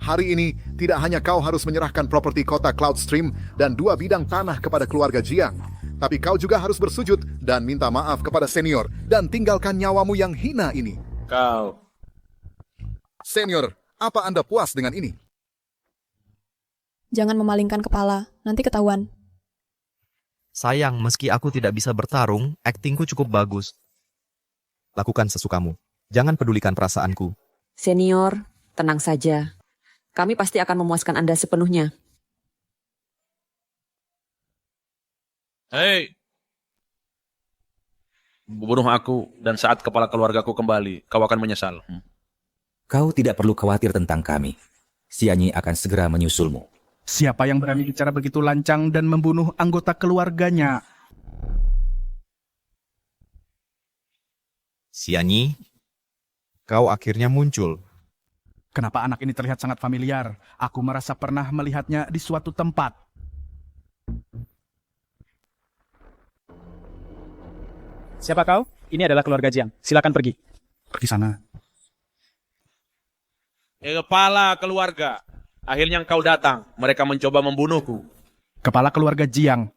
S7: Hari ini, tidak hanya kau harus menyerahkan properti kota Cloudstream dan 2 bidang tanah kepada keluarga Jiang, tapi kau juga harus bersujud dan minta maaf kepada senior dan tinggalkan nyawamu yang hina ini.
S13: Kau...
S7: Senior, apa Anda puas dengan ini?
S10: Jangan memalingkan kepala, nanti ketahuan.
S1: Sayang, meski aku tidak bisa bertarung, aktingku cukup bagus. Lakukan sesukamu. Jangan pedulikan perasaanku.
S6: Senior, tenang saja. Kami pasti akan memuaskan Anda sepenuhnya.
S13: Hei! Bunuh aku, dan saat kepala keluargaku kembali, kau akan menyesal.
S5: Kau tidak perlu khawatir tentang kami. Xianyi akan segera menyusulmu.
S3: Siapa yang berani bicara begitu lancang dan membunuh anggota keluarganya?
S1: Xianyi, kau akhirnya muncul.
S3: Kenapa anak ini terlihat sangat familiar? Aku merasa pernah melihatnya di suatu tempat.
S11: Siapa kau? Ini adalah keluarga Jiang. Silakan pergi.
S3: Pergi sana.
S13: Kepala keluarga, akhirnya kau datang. Mereka mencoba membunuhku.
S3: Kepala keluarga Jiang.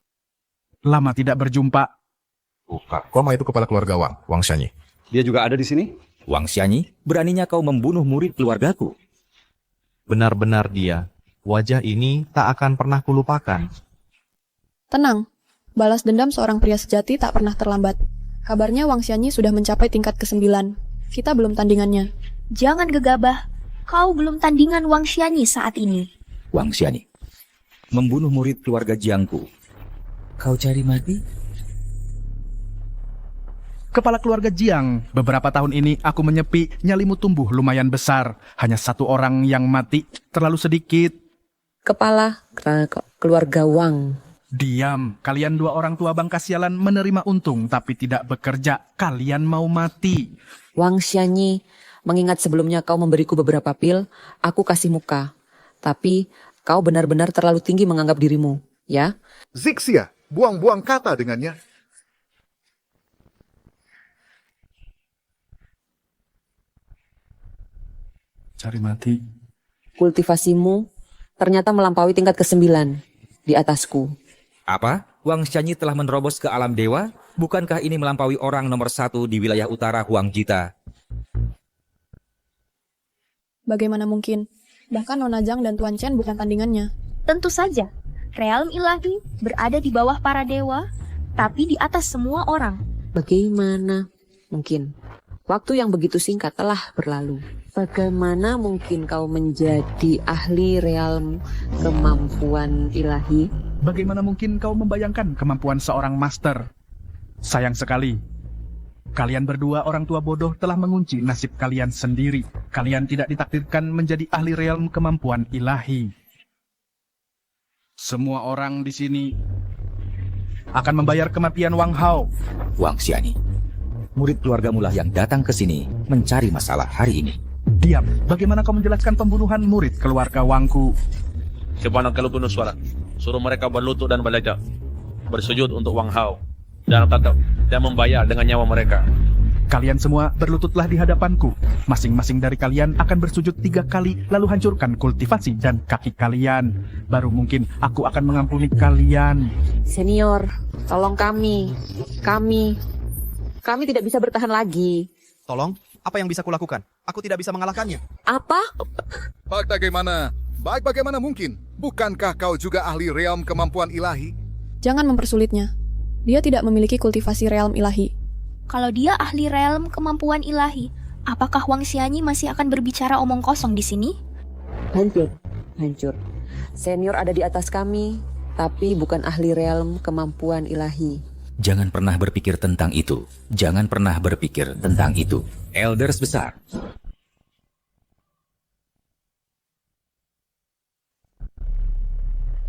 S3: Lama tidak berjumpa.
S14: Koma itu kepala keluarga Wang Xianyi.
S15: Dia juga ada di sini?
S5: Wang Xianyi, beraninya kau membunuh murid keluargaku?
S1: Benar-benar dia. Wajah ini tak akan pernah kulupakan.
S10: Tenang, balas dendam seorang pria sejati tak pernah terlambat. Kabarnya Wang Xianyi sudah mencapai tingkat ke-9. Kita belum tandingannya.
S9: Jangan gegabah. Kau belum tandingan Wang Xianyi saat ini.
S5: Wang Xianyi, membunuh murid keluarga Jiangku. Kau cari mati?
S3: Kepala keluarga Jiang, beberapa tahun ini aku menyepi, nyalimu tumbuh lumayan besar. Hanya 1 orang yang mati, terlalu sedikit.
S6: Kepala keluarga Wang.
S3: Diam, kalian 2 orang tua bangka sialan menerima untung tapi tidak bekerja. Kalian mau mati.
S6: Wang Xianyi, mengingat sebelumnya kau memberiku beberapa pil, aku kasih muka. Tapi kau benar-benar terlalu tinggi menganggap dirimu, ya?
S7: Zixia, buang-buang kata dengannya.
S3: Cari mati.
S6: Kultivasimu ternyata melampaui tingkat ke-9 di atasku.
S5: Apa? Wang Xianyi telah menerobos ke alam dewa? Bukankah ini melampaui orang nomor 1 di wilayah utara Huang Jita?
S10: Bagaimana mungkin? Bahkan Nona Zhang dan Tuan Chen bukan tandingannya.
S9: Tentu saja, realm ilahi berada di bawah para dewa, tapi di atas semua orang.
S6: Bagaimana mungkin? Waktu yang begitu singkat telah berlalu. Bagaimana mungkin kau menjadi ahli realm kemampuan ilahi?
S3: Bagaimana mungkin kau membayangkan kemampuan seorang master? Sayang sekali. Kalian berdua orang tua bodoh telah mengunci nasib kalian sendiri. Kalian tidak ditakdirkan menjadi ahli realm kemampuan ilahi. Semua orang di sini akan membayar kematian Wang Hao.
S5: Wang Xianyi, murid keluargamu lah yang datang ke sini mencari masalah hari ini.
S3: Diam, bagaimana kau menjelaskan pembunuhan murid keluarga Wangku?
S13: Coba kalau bunuh suara, suruh mereka berlutut dan belajar, bersujud untuk Wang Hao, dan membayar dengan nyawa mereka.
S3: Kalian semua berlututlah di hadapanku. Masing-masing dari kalian akan bersujud 3 kali, lalu hancurkan kultivasi dan kaki kalian. Baru mungkin aku akan mengampuni kalian.
S6: Senior, tolong kami. Kami tidak bisa bertahan lagi.
S1: Tolong, apa yang bisa kulakukan? Aku tidak bisa mengalahkannya.
S6: Apa?
S7: Baik bagaimana mungkin? Bukankah kau juga ahli realm kemampuan ilahi?
S10: Jangan mempersulitnya. Dia tidak memiliki kultivasi realm ilahi.
S9: Kalau dia ahli realm kemampuan ilahi, apakah Wang Xianyi masih akan berbicara omong kosong di sini?
S6: Hancur. Senior ada di atas kami, tapi bukan ahli realm kemampuan ilahi.
S5: Jangan pernah berpikir tentang itu. Jangan pernah berpikir tentang itu. Elders besar.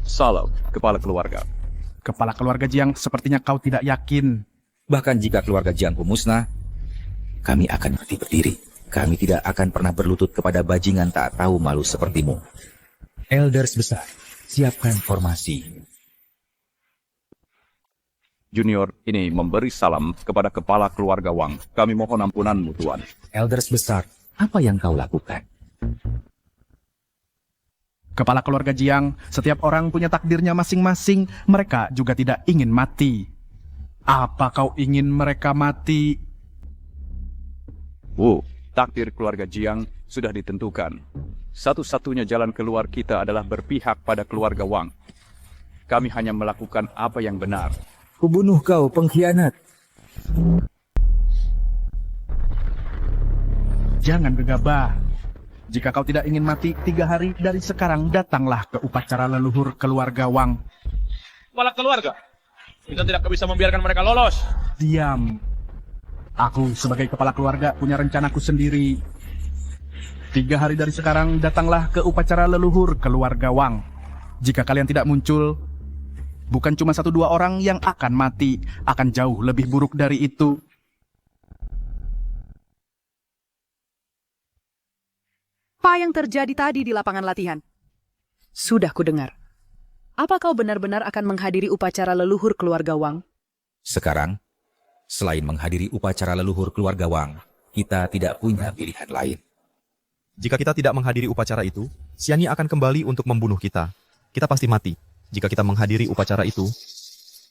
S12: Salam, kepala keluarga.
S11: Kepala keluarga Jiang, sepertinya kau tidak yakin.
S5: Bahkan jika keluarga Jiangku musnah, kami akan mati berdiri. Kami tidak akan pernah berlutut kepada bajingan tak tahu malu sepertimu. Elders besar, siapkan formasi.
S12: Junior ini memberi salam kepada kepala keluarga Wang. Kami mohon ampunanmu, Tuan.
S5: Elders besar, apa yang kau lakukan?
S11: Kepala keluarga Jiang, setiap orang punya takdirnya masing-masing. Mereka juga tidak ingin mati. Apa kau ingin mereka mati?
S12: Takdir keluarga Jiang sudah ditentukan. Satu-satunya jalan keluar kita adalah berpihak pada keluarga Wang. Kami hanya melakukan apa yang benar.
S5: Kubunuh kau, pengkhianat.
S11: Jangan gegabah. Jika kau tidak ingin mati, 3 hari dari sekarang datanglah ke upacara leluhur keluarga Wang.
S13: Kepala keluarga, kita tidak bisa membiarkan mereka lolos.
S11: Diam. Aku sebagai kepala keluarga punya rencanaku sendiri. 3 hari dari sekarang datanglah ke upacara leluhur keluarga Wang. Jika kalian tidak muncul, bukan cuma 1-2 orang yang akan mati, akan jauh lebih buruk dari itu.
S8: Apa yang terjadi tadi di lapangan latihan? Sudah kudengar. Apa kau benar-benar akan menghadiri upacara leluhur keluarga Wang?
S5: Sekarang, selain menghadiri upacara leluhur keluarga Wang, kita tidak punya pilihan lain.
S1: Jika kita tidak menghadiri upacara itu, Xianyi akan kembali untuk membunuh kita. Kita pasti mati. Jika kita menghadiri upacara itu,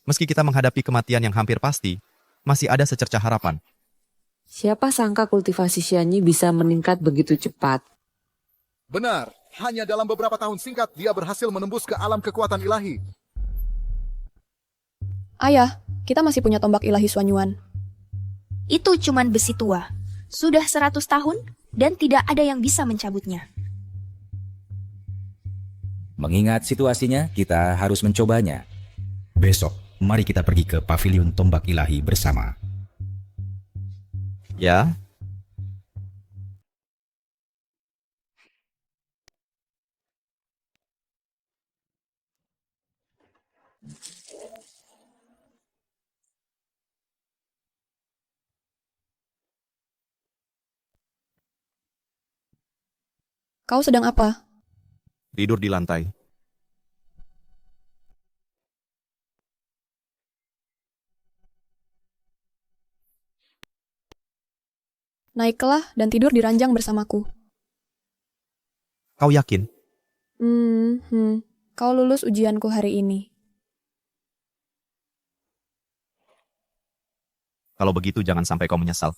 S1: meski kita menghadapi kematian yang hampir pasti, masih ada secercah harapan.
S6: Siapa sangka kultivasi Xianyi bisa meningkat begitu cepat?
S7: Benar, hanya dalam beberapa tahun singkat dia berhasil menembus ke alam kekuatan ilahi.
S10: Ayah, kita masih punya tombak ilahi Suanyuan.
S9: Itu cuman besi tua. Sudah 100 tahun dan tidak ada yang bisa mencabutnya.
S5: Mengingat situasinya, kita harus mencobanya. Besok, mari kita pergi ke pavilion tombak ilahi bersama.
S1: Ya.
S10: Kau sedang apa?
S1: Tidur di lantai.
S10: Naiklah dan tidur di ranjang bersamaku.
S1: Kau yakin?
S10: Kau lulus ujianku hari ini.
S1: Kalau begitu jangan sampai kau menyesal.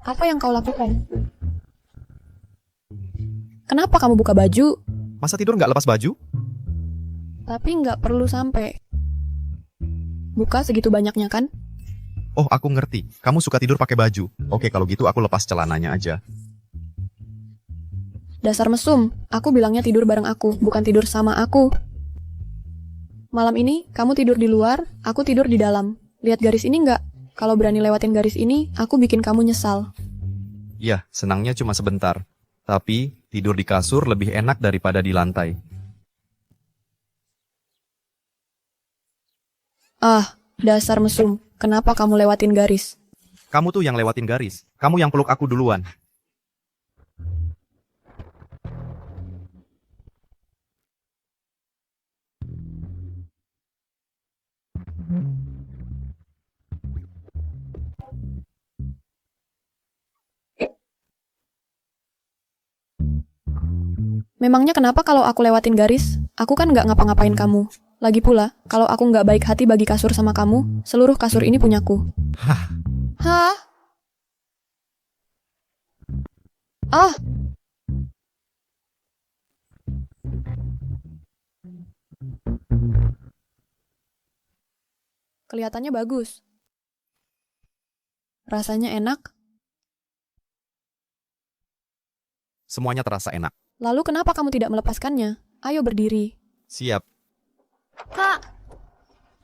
S10: Apa yang kau lakukan? Kenapa kamu buka baju?
S1: Masa tidur nggak lepas baju?
S10: Tapi nggak perlu sampai. Buka segitu banyaknya kan?
S1: Oh, aku ngerti. Kamu suka tidur pakai baju. Oke, kalau gitu aku lepas celananya aja.
S10: Dasar mesum, aku bilangnya tidur bareng aku, bukan tidur sama aku. Malam ini, kamu tidur di luar, aku tidur di dalam. Lihat garis ini nggak? Kalau berani lewatin garis ini, aku bikin kamu nyesal.
S1: Ya, senangnya cuma sebentar. Tapi, tidur di kasur lebih enak daripada di lantai.
S10: Ah, dasar mesum. Kenapa kamu lewatin garis?
S1: Kamu tuh yang lewatin garis. Kamu yang peluk aku duluan.
S10: Memangnya kenapa kalau aku lewatin garis? Aku kan nggak ngapa-ngapain kamu. Lagi pula, kalau aku nggak baik hati bagi kasur sama kamu, seluruh kasur ini punyaku. Hah? Ah! Kelihatannya bagus. Rasanya enak.
S1: Semuanya terasa enak.
S10: Lalu kenapa kamu tidak melepaskannya? Ayo berdiri.
S1: Siap.
S9: Kak.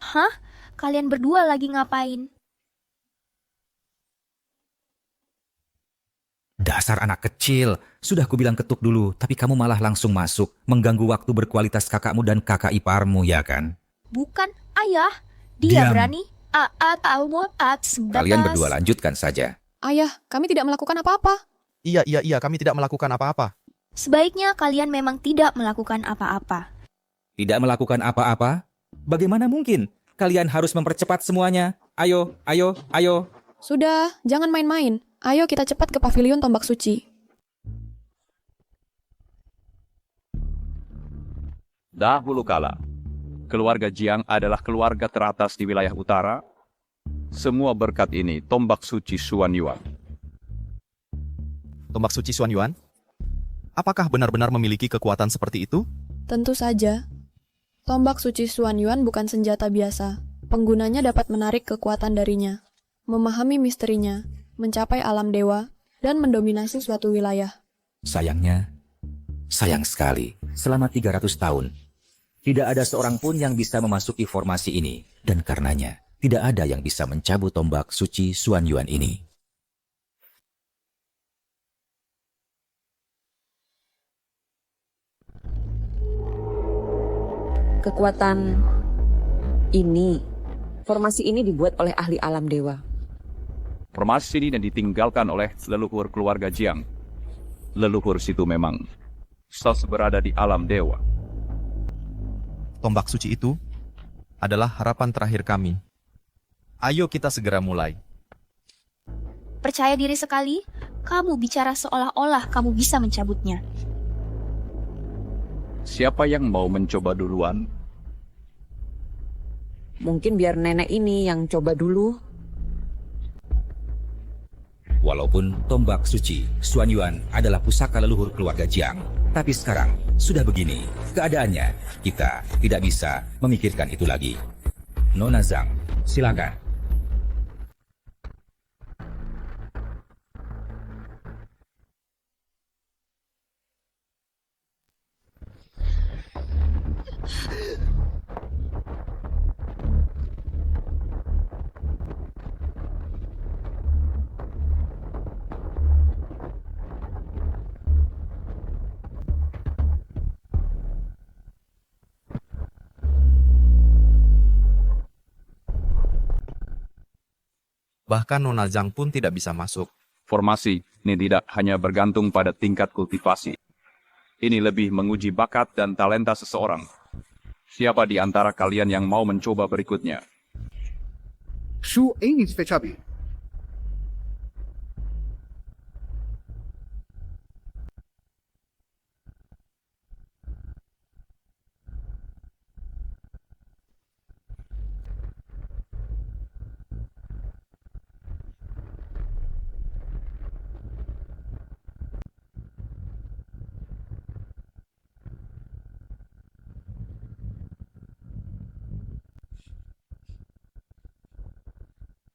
S9: Hah? Kalian berdua lagi ngapain?
S5: Dasar anak kecil. Sudah kubilang ketuk dulu, tapi kamu malah langsung masuk, mengganggu waktu berkualitas kakakmu dan kakak iparmu, ya kan?
S9: Bukan, ayah. Dia
S5: Diam.
S9: berani. Sebatas.
S5: Kalian berdua lanjutkan saja.
S10: Ayah, kami tidak melakukan apa-apa.
S1: Iya, kami tidak melakukan apa-apa.
S9: Sebaiknya kalian memang tidak melakukan apa-apa.
S5: Tidak melakukan apa-apa? Bagaimana mungkin? Kalian harus mempercepat semuanya. Ayo, ayo, ayo.
S10: Sudah, jangan main-main. Ayo kita cepat ke pavilion tombak suci.
S12: Dahulu kala, keluarga Jiang adalah keluarga teratas di wilayah utara. Semua berkat ini tombak suci Xuan Yuan.
S1: Tombak suci Xuan Yuan? Apakah benar-benar memiliki kekuatan seperti itu?
S10: Tentu saja. Tombak suci Xuan Yuan bukan senjata biasa. Penggunanya dapat menarik kekuatan darinya, memahami misterinya, mencapai alam dewa, dan mendominasi suatu wilayah.
S5: Sayangnya, sayang sekali, selama 300 tahun, tidak ada seorang pun yang bisa memasuki formasi ini, dan karenanya, tidak ada yang bisa mencabut tombak suci Xuan Yuan ini.
S6: Kekuatan ini, formasi ini dibuat oleh ahli alam dewa.
S12: Formasi ini yang ditinggalkan oleh leluhur keluarga Jiang. Leluhur situ memang selalu berada di alam dewa.
S1: Tombak suci itu adalah harapan terakhir kami. Ayo kita segera mulai.
S9: Percaya diri sekali, kamu bicara seolah-olah kamu bisa mencabutnya.
S12: Siapa yang mau mencoba duluan?
S6: Mungkin biar nenek ini yang coba dulu.
S5: Walaupun tombak suci Xuan Yuan adalah pusaka leluhur keluarga Jiang, tapi sekarang sudah begini keadaannya, kita tidak bisa memikirkan itu lagi. Nona Zhang, silakan.
S1: Bahkan Nona Zhang pun tidak bisa masuk.
S12: Formasi ini tidak hanya bergantung pada tingkat kultivasi. Ini lebih menguji bakat dan talenta seseorang. Siapa di antara kalian yang mau mencoba berikutnya?
S7: Shu ini spesiabi.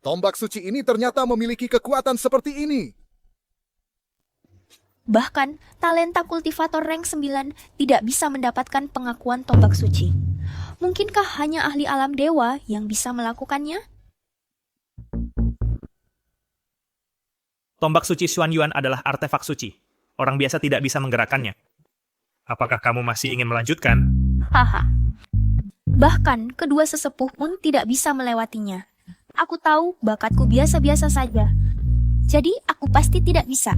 S7: Tombak suci ini ternyata memiliki kekuatan seperti ini.
S9: Bahkan, talenta kultivator rank 9 tidak bisa mendapatkan pengakuan tombak suci. Mungkinkah hanya ahli alam dewa yang bisa melakukannya?
S17: Tombak suci Xuan Yuan adalah artefak suci. Orang biasa tidak bisa menggerakkannya. Apakah kamu masih ingin melanjutkan?
S9: Haha. Bahkan, kedua sesepuh pun tidak bisa melewatinya. Aku tahu bakatku biasa-biasa saja. Jadi, aku pasti tidak bisa.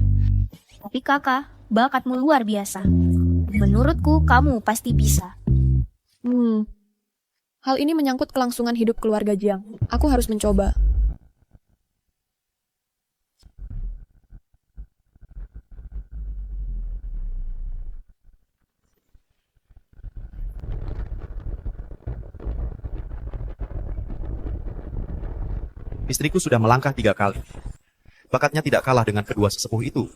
S9: Tapi kakak, bakatmu luar biasa. Menurutku, kamu pasti bisa.
S10: Hal ini menyangkut kelangsungan hidup keluarga Jiang. Aku harus mencoba.
S1: Istriku sudah melangkah 3 kali. Bakatnya tidak kalah dengan kedua sesepuh itu.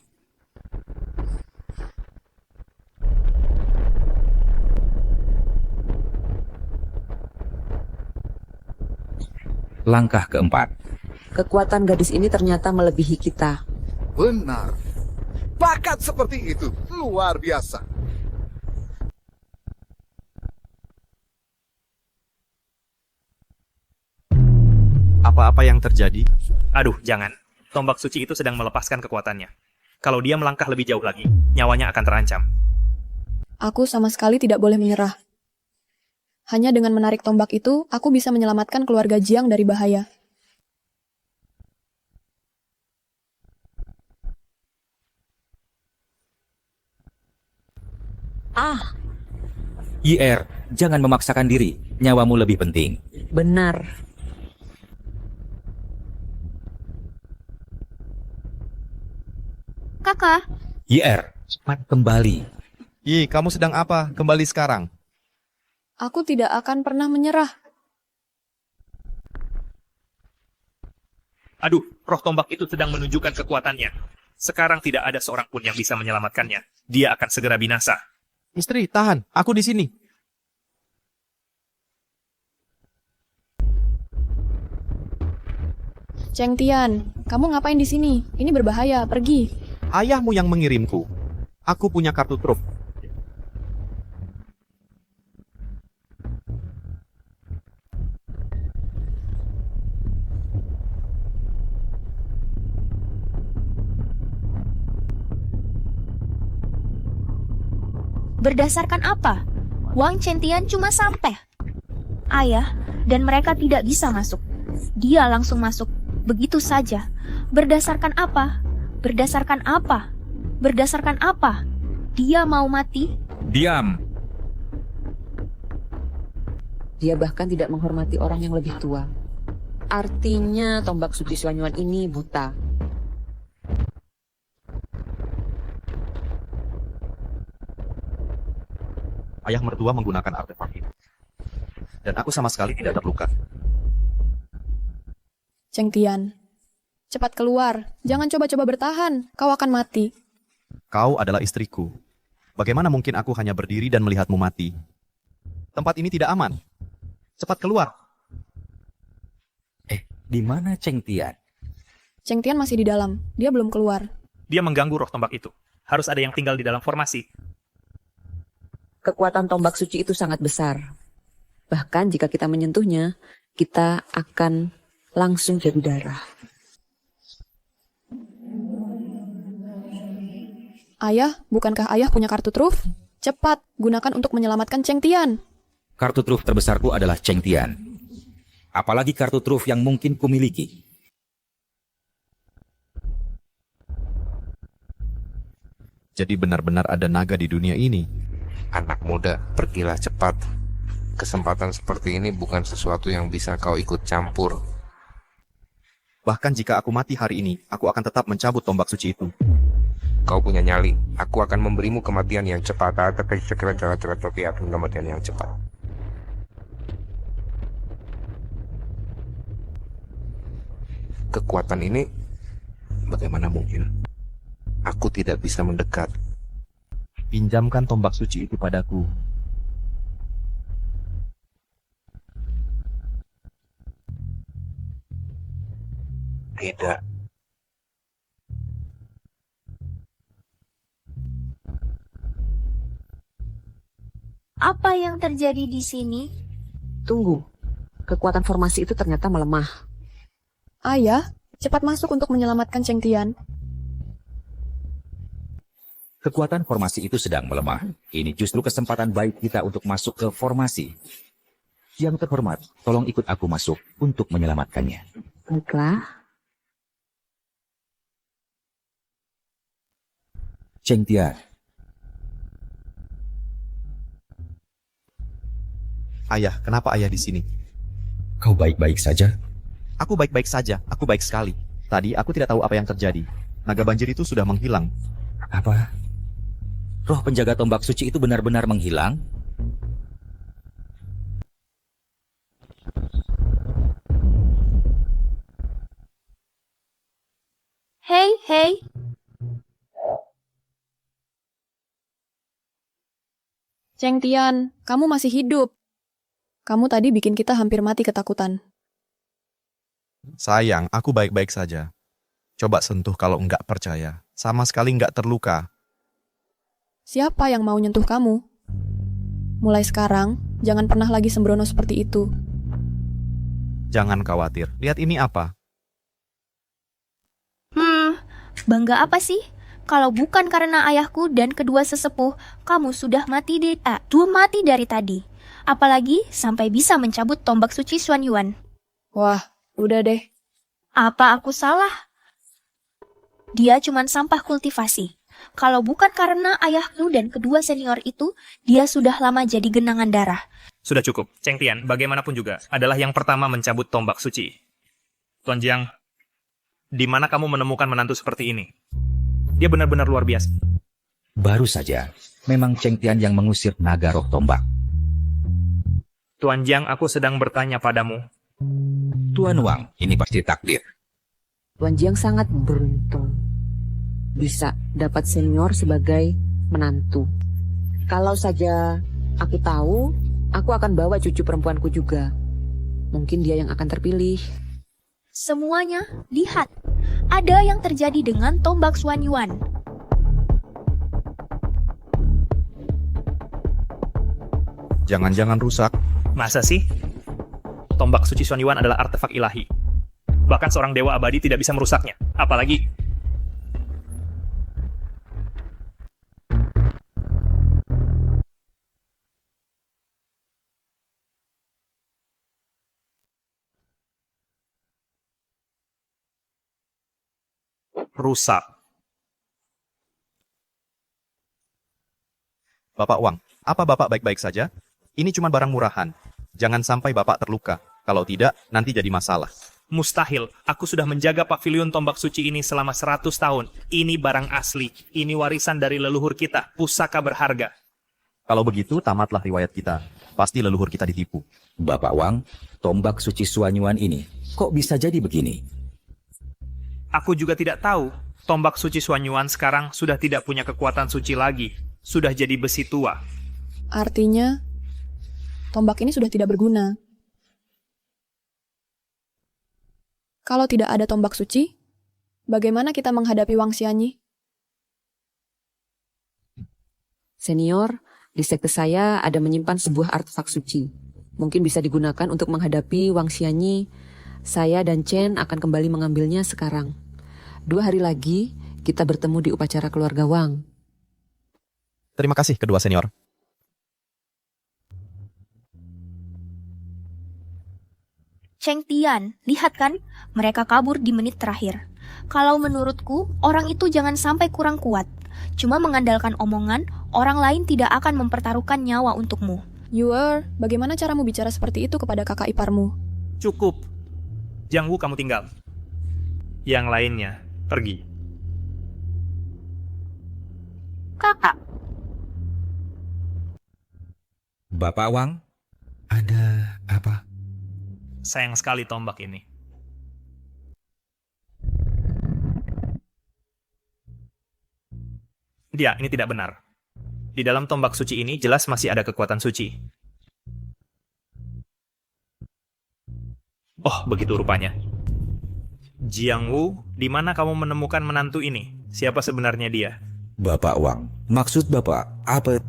S5: Langkah keempat.
S6: Kekuatan gadis ini ternyata melebihi kita.
S7: Benar. Bakat seperti itu luar biasa.
S1: Apa-apa yang terjadi?
S17: Aduh, jangan. Tombak suci itu sedang melepaskan kekuatannya. Kalau dia melangkah lebih jauh lagi, nyawanya akan terancam.
S10: Aku sama sekali tidak boleh menyerah. Hanya dengan menarik tombak itu, aku bisa menyelamatkan keluarga Jiang dari bahaya.
S5: YR, jangan memaksakan diri. Nyawamu lebih penting.
S6: Benar.
S9: Kakak,
S5: YR, cepat kembali.
S1: Yi, kamu sedang apa? Kembali sekarang.
S10: Aku tidak akan pernah menyerah.
S17: Aduh, roh tombak itu sedang menunjukkan kekuatannya. Sekarang tidak ada seorang pun yang bisa menyelamatkannya. Dia akan segera binasa.
S1: Istri, tahan. Aku di sini.
S10: Cheng Tian, kamu ngapain di sini? Ini berbahaya, pergi.
S1: Ayahmu yang mengirimku. Aku punya kartu truf.
S9: berdasarkan apa? Wang Chentian cuma sampai. Ayah dan mereka tidak bisa masuk. Dia langsung masuk, begitu saja. Berdasarkan apa? Berdasarkan apa? Berdasarkan apa? Dia mau mati?
S5: Diam.
S6: Dia bahkan tidak menghormati orang yang lebih tua. Artinya tombak suci Suanyuan ini buta.
S1: Ayah mertua menggunakan artefak itu. Dan aku sama sekali tidak terluka.
S10: Cheng Tian, cepat keluar. Jangan coba-coba bertahan. Kau akan mati.
S1: Kau adalah istriku. Bagaimana mungkin aku hanya berdiri dan melihatmu mati? Tempat ini tidak aman. Cepat keluar.
S5: Di mana Cheng Tian?
S10: Cheng Tian masih di dalam. Dia belum keluar.
S17: Dia mengganggu roh tombak itu. Harus ada yang tinggal di dalam formasi.
S6: Kekuatan tombak suci itu sangat besar. Bahkan jika kita menyentuhnya, kita akan langsung jadi darah.
S10: Ayah, bukankah ayah punya kartu truf? Cepat, gunakan untuk menyelamatkan Cheng Tian.
S5: Kartu truf terbesarku adalah Cheng Tian. Apalagi kartu truf yang mungkin kumiliki.
S1: Jadi benar-benar ada naga di dunia ini.
S18: Anak muda, pergilah cepat. Kesempatan seperti ini bukan sesuatu yang bisa kau ikut campur.
S1: Bahkan jika aku mati hari ini, aku akan tetap mencabut tombak suci itu.
S18: Kau punya nyali. Aku akan memberimu kematian yang cepat. Kematian yang cepat. Kekuatan ini, bagaimana mungkin? Aku tidak bisa mendekat.
S1: Pinjamkan tombak suci itu padaku.
S18: Tidak.
S9: Apa yang terjadi di sini?
S6: Tunggu, kekuatan formasi itu ternyata melemah.
S10: Ayah, cepat masuk untuk menyelamatkan Cheng Tian.
S5: Kekuatan formasi itu sedang melemah. Ini justru kesempatan baik kita untuk masuk ke formasi. Yang terhormat, tolong ikut aku masuk untuk menyelamatkannya.
S6: Baiklah.
S5: Cheng Tian.
S1: Ayah, kenapa ayah di sini?
S5: Kau baik-baik saja?
S1: Aku baik-baik saja, aku baik sekali. Tadi aku tidak tahu apa yang terjadi. Naga banjir itu sudah menghilang.
S5: Apa? Roh penjaga tombak suci itu benar-benar menghilang?
S9: Hei,
S10: Cheng Tian, kamu masih hidup. Kamu tadi bikin kita hampir mati ketakutan.
S1: Sayang, aku baik-baik saja. Coba sentuh kalau enggak percaya. Sama sekali enggak terluka.
S10: Siapa yang mau nyentuh kamu? Mulai sekarang, jangan pernah lagi sembrono seperti itu.
S1: Jangan khawatir. Lihat ini apa?
S9: bangga apa sih? Kalau bukan karena ayahku dan kedua sesepuh, kamu sudah mati dari tadi. Apalagi sampai bisa mencabut tombak suci Xuan Yuan.
S10: Wah, udah deh.
S9: Apa aku salah? Dia cuma sampah kultivasi. Kalau bukan karena ayahku dan kedua senior itu, dia sudah lama jadi genangan darah.
S17: Sudah cukup. Cheng Tian, bagaimanapun juga, adalah yang pertama mencabut tombak suci. Tuan Jiang, di mana kamu menemukan menantu seperti ini? Dia benar-benar luar biasa.
S5: Baru saja, memang Cheng Tian yang mengusir naga roh tombak.
S17: Tuan Jiang, aku sedang bertanya padamu.
S5: Tuan Wang, ini pasti takdir.
S6: Tuan Jiang sangat beruntung bisa dapat senior sebagai menantu. Kalau saja aku tahu, aku akan bawa cucu perempuanku juga. Mungkin dia yang akan terpilih.
S9: Semuanya, lihat. Ada yang terjadi dengan tombak Xuan Yuan.
S1: Jangan-jangan rusak.
S17: Masa sih? Tombak suci Xuan Yuan adalah artefak ilahi. Bahkan seorang dewa abadi tidak bisa merusaknya. Apalagi rusak.
S1: Bapak Wang, apa Bapak baik-baik saja? Ini cuma barang murahan. Jangan sampai Bapak terluka. Kalau tidak, nanti jadi masalah.
S17: Mustahil. Aku sudah menjaga pavilion tombak suci ini selama 100 tahun. Ini barang asli. Ini warisan dari leluhur kita. Pusaka berharga.
S1: Kalau begitu, tamatlah riwayat kita. Pasti leluhur kita ditipu.
S5: Bapak Wang, tombak suci Xuan Yuan ini kok bisa jadi begini?
S17: Aku juga tidak tahu. Tombak suci Xuan Yuan sekarang sudah tidak punya kekuatan suci lagi. Sudah jadi besi tua.
S10: Artinya, tombak ini sudah tidak berguna. Kalau tidak ada tombak suci, bagaimana kita menghadapi Wang Xianyi?
S6: Senior, di sekte saya ada menyimpan sebuah artefak suci. Mungkin bisa digunakan untuk menghadapi Wang Xianyi. Saya dan Chen akan kembali mengambilnya sekarang. 2 hari lagi, kita bertemu di upacara keluarga Wang.
S1: Terima kasih kedua senior.
S9: Cheng Tian, lihat kan? Mereka kabur di menit terakhir. Kalau menurutku, orang itu jangan sampai kurang kuat. Cuma mengandalkan omongan, orang lain tidak akan mempertaruhkan nyawa untukmu.
S10: Yuer, bagaimana caramu bicara seperti itu kepada kakak iparmu?
S17: Cukup. Jiang Wu kamu tinggal. Yang lainnya, pergi.
S9: Kakak.
S5: Bapak Wang, ada apa?
S17: Sayang sekali tombak ini. Dia, ini tidak benar. Di dalam tombak suci ini jelas masih ada kekuatan suci. Oh, begitu rupanya. Jiang Wu, di mana kamu menemukan menantu ini? Siapa sebenarnya dia?
S5: Bapak Wang, maksud Bapak apa?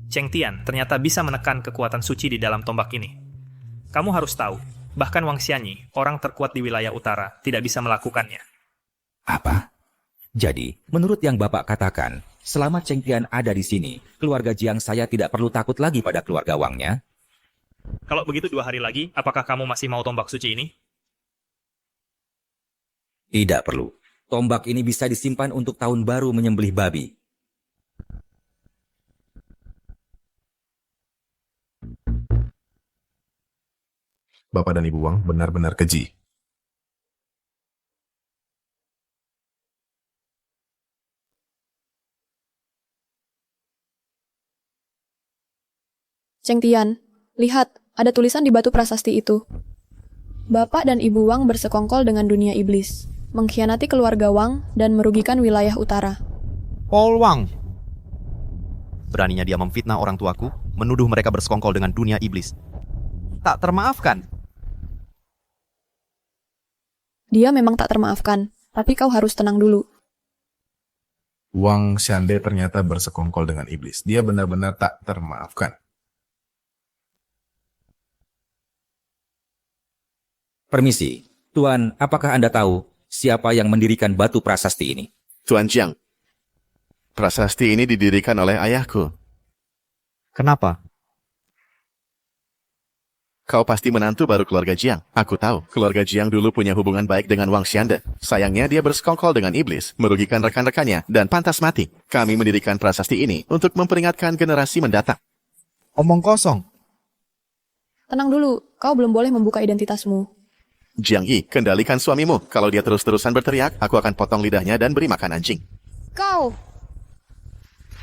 S17: Cheng Tian ternyata bisa menekan kekuatan suci di dalam tombak ini. Kamu harus tahu, bahkan Wang Xianyi, orang terkuat di wilayah utara, tidak bisa melakukannya.
S5: Apa? Jadi, menurut yang Bapak katakan, selama Cheng Tian ada di sini, keluarga Jiang saya tidak perlu takut lagi pada keluarga Wangnya?
S17: Kalau begitu 2 hari lagi, apakah kamu masih mau tombak suci ini?
S5: Tidak perlu. Tombak ini bisa disimpan untuk tahun baru menyembelih babi.
S14: Bapak dan Ibu Wang benar-benar keji.
S10: Cheng Tian, lihat, ada tulisan di batu prasasti itu. Bapak dan Ibu Wang bersekongkol dengan dunia iblis. mengkhianati keluarga Wang, dan merugikan wilayah utara.
S1: Paul Wang. Beraninya dia memfitnah orang tuaku, menuduh mereka bersekongkol dengan dunia iblis. Tak termaafkan.
S10: Dia memang tak termaafkan, tapi kau harus tenang dulu.
S14: Wang Xiande ternyata bersekongkol dengan iblis. Dia benar-benar tak termaafkan.
S5: Permisi, Tuan, apakah Anda tahu siapa yang mendirikan batu prasasti ini?
S19: Tuan Jiang, prasasti ini didirikan oleh ayahku.
S1: Kenapa?
S19: Kau pasti menantu baru keluarga Jiang. Aku tahu, keluarga Jiang dulu punya hubungan baik dengan Wang Xiande. Sayangnya dia bersekongkol dengan iblis, merugikan rekan-rekannya, dan pantas mati. Kami mendirikan prasasti ini untuk memperingatkan generasi mendatang.
S1: Omong kosong.
S10: Tenang dulu, kau belum boleh membuka identitasmu.
S19: Jiang Yi, kendalikan suamimu. Kalau dia terus-terusan berteriak, aku akan potong lidahnya dan beri makan anjing.
S10: Kau!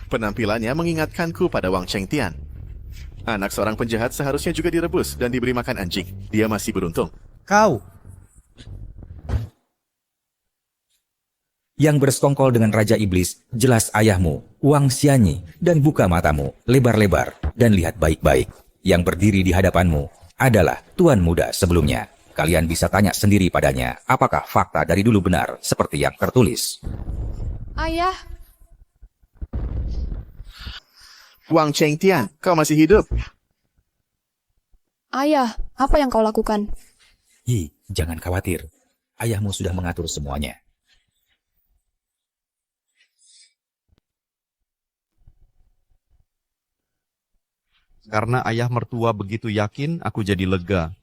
S19: Penampilannya mengingatkanku pada Wang Chengtian. Anak seorang penjahat seharusnya juga direbus dan diberi makan anjing. Dia masih beruntung.
S1: Kau!
S5: Yang bersekongkol dengan Raja Iblis, jelas ayahmu, Wang Xianyi, dan buka matamu lebar-lebar dan lihat baik-baik. Yang berdiri di hadapanmu adalah Tuan Muda sebelumnya. Kalian bisa tanya sendiri padanya, apakah fakta dari dulu benar seperti yang tertulis.
S10: Ayah!
S19: Wang Chengtian, kau masih hidup?
S10: Ayah, apa yang kau lakukan?
S5: Yi, jangan khawatir. Ayahmu sudah mengatur semuanya.
S1: Karena ayah mertua begitu yakin, aku jadi lega.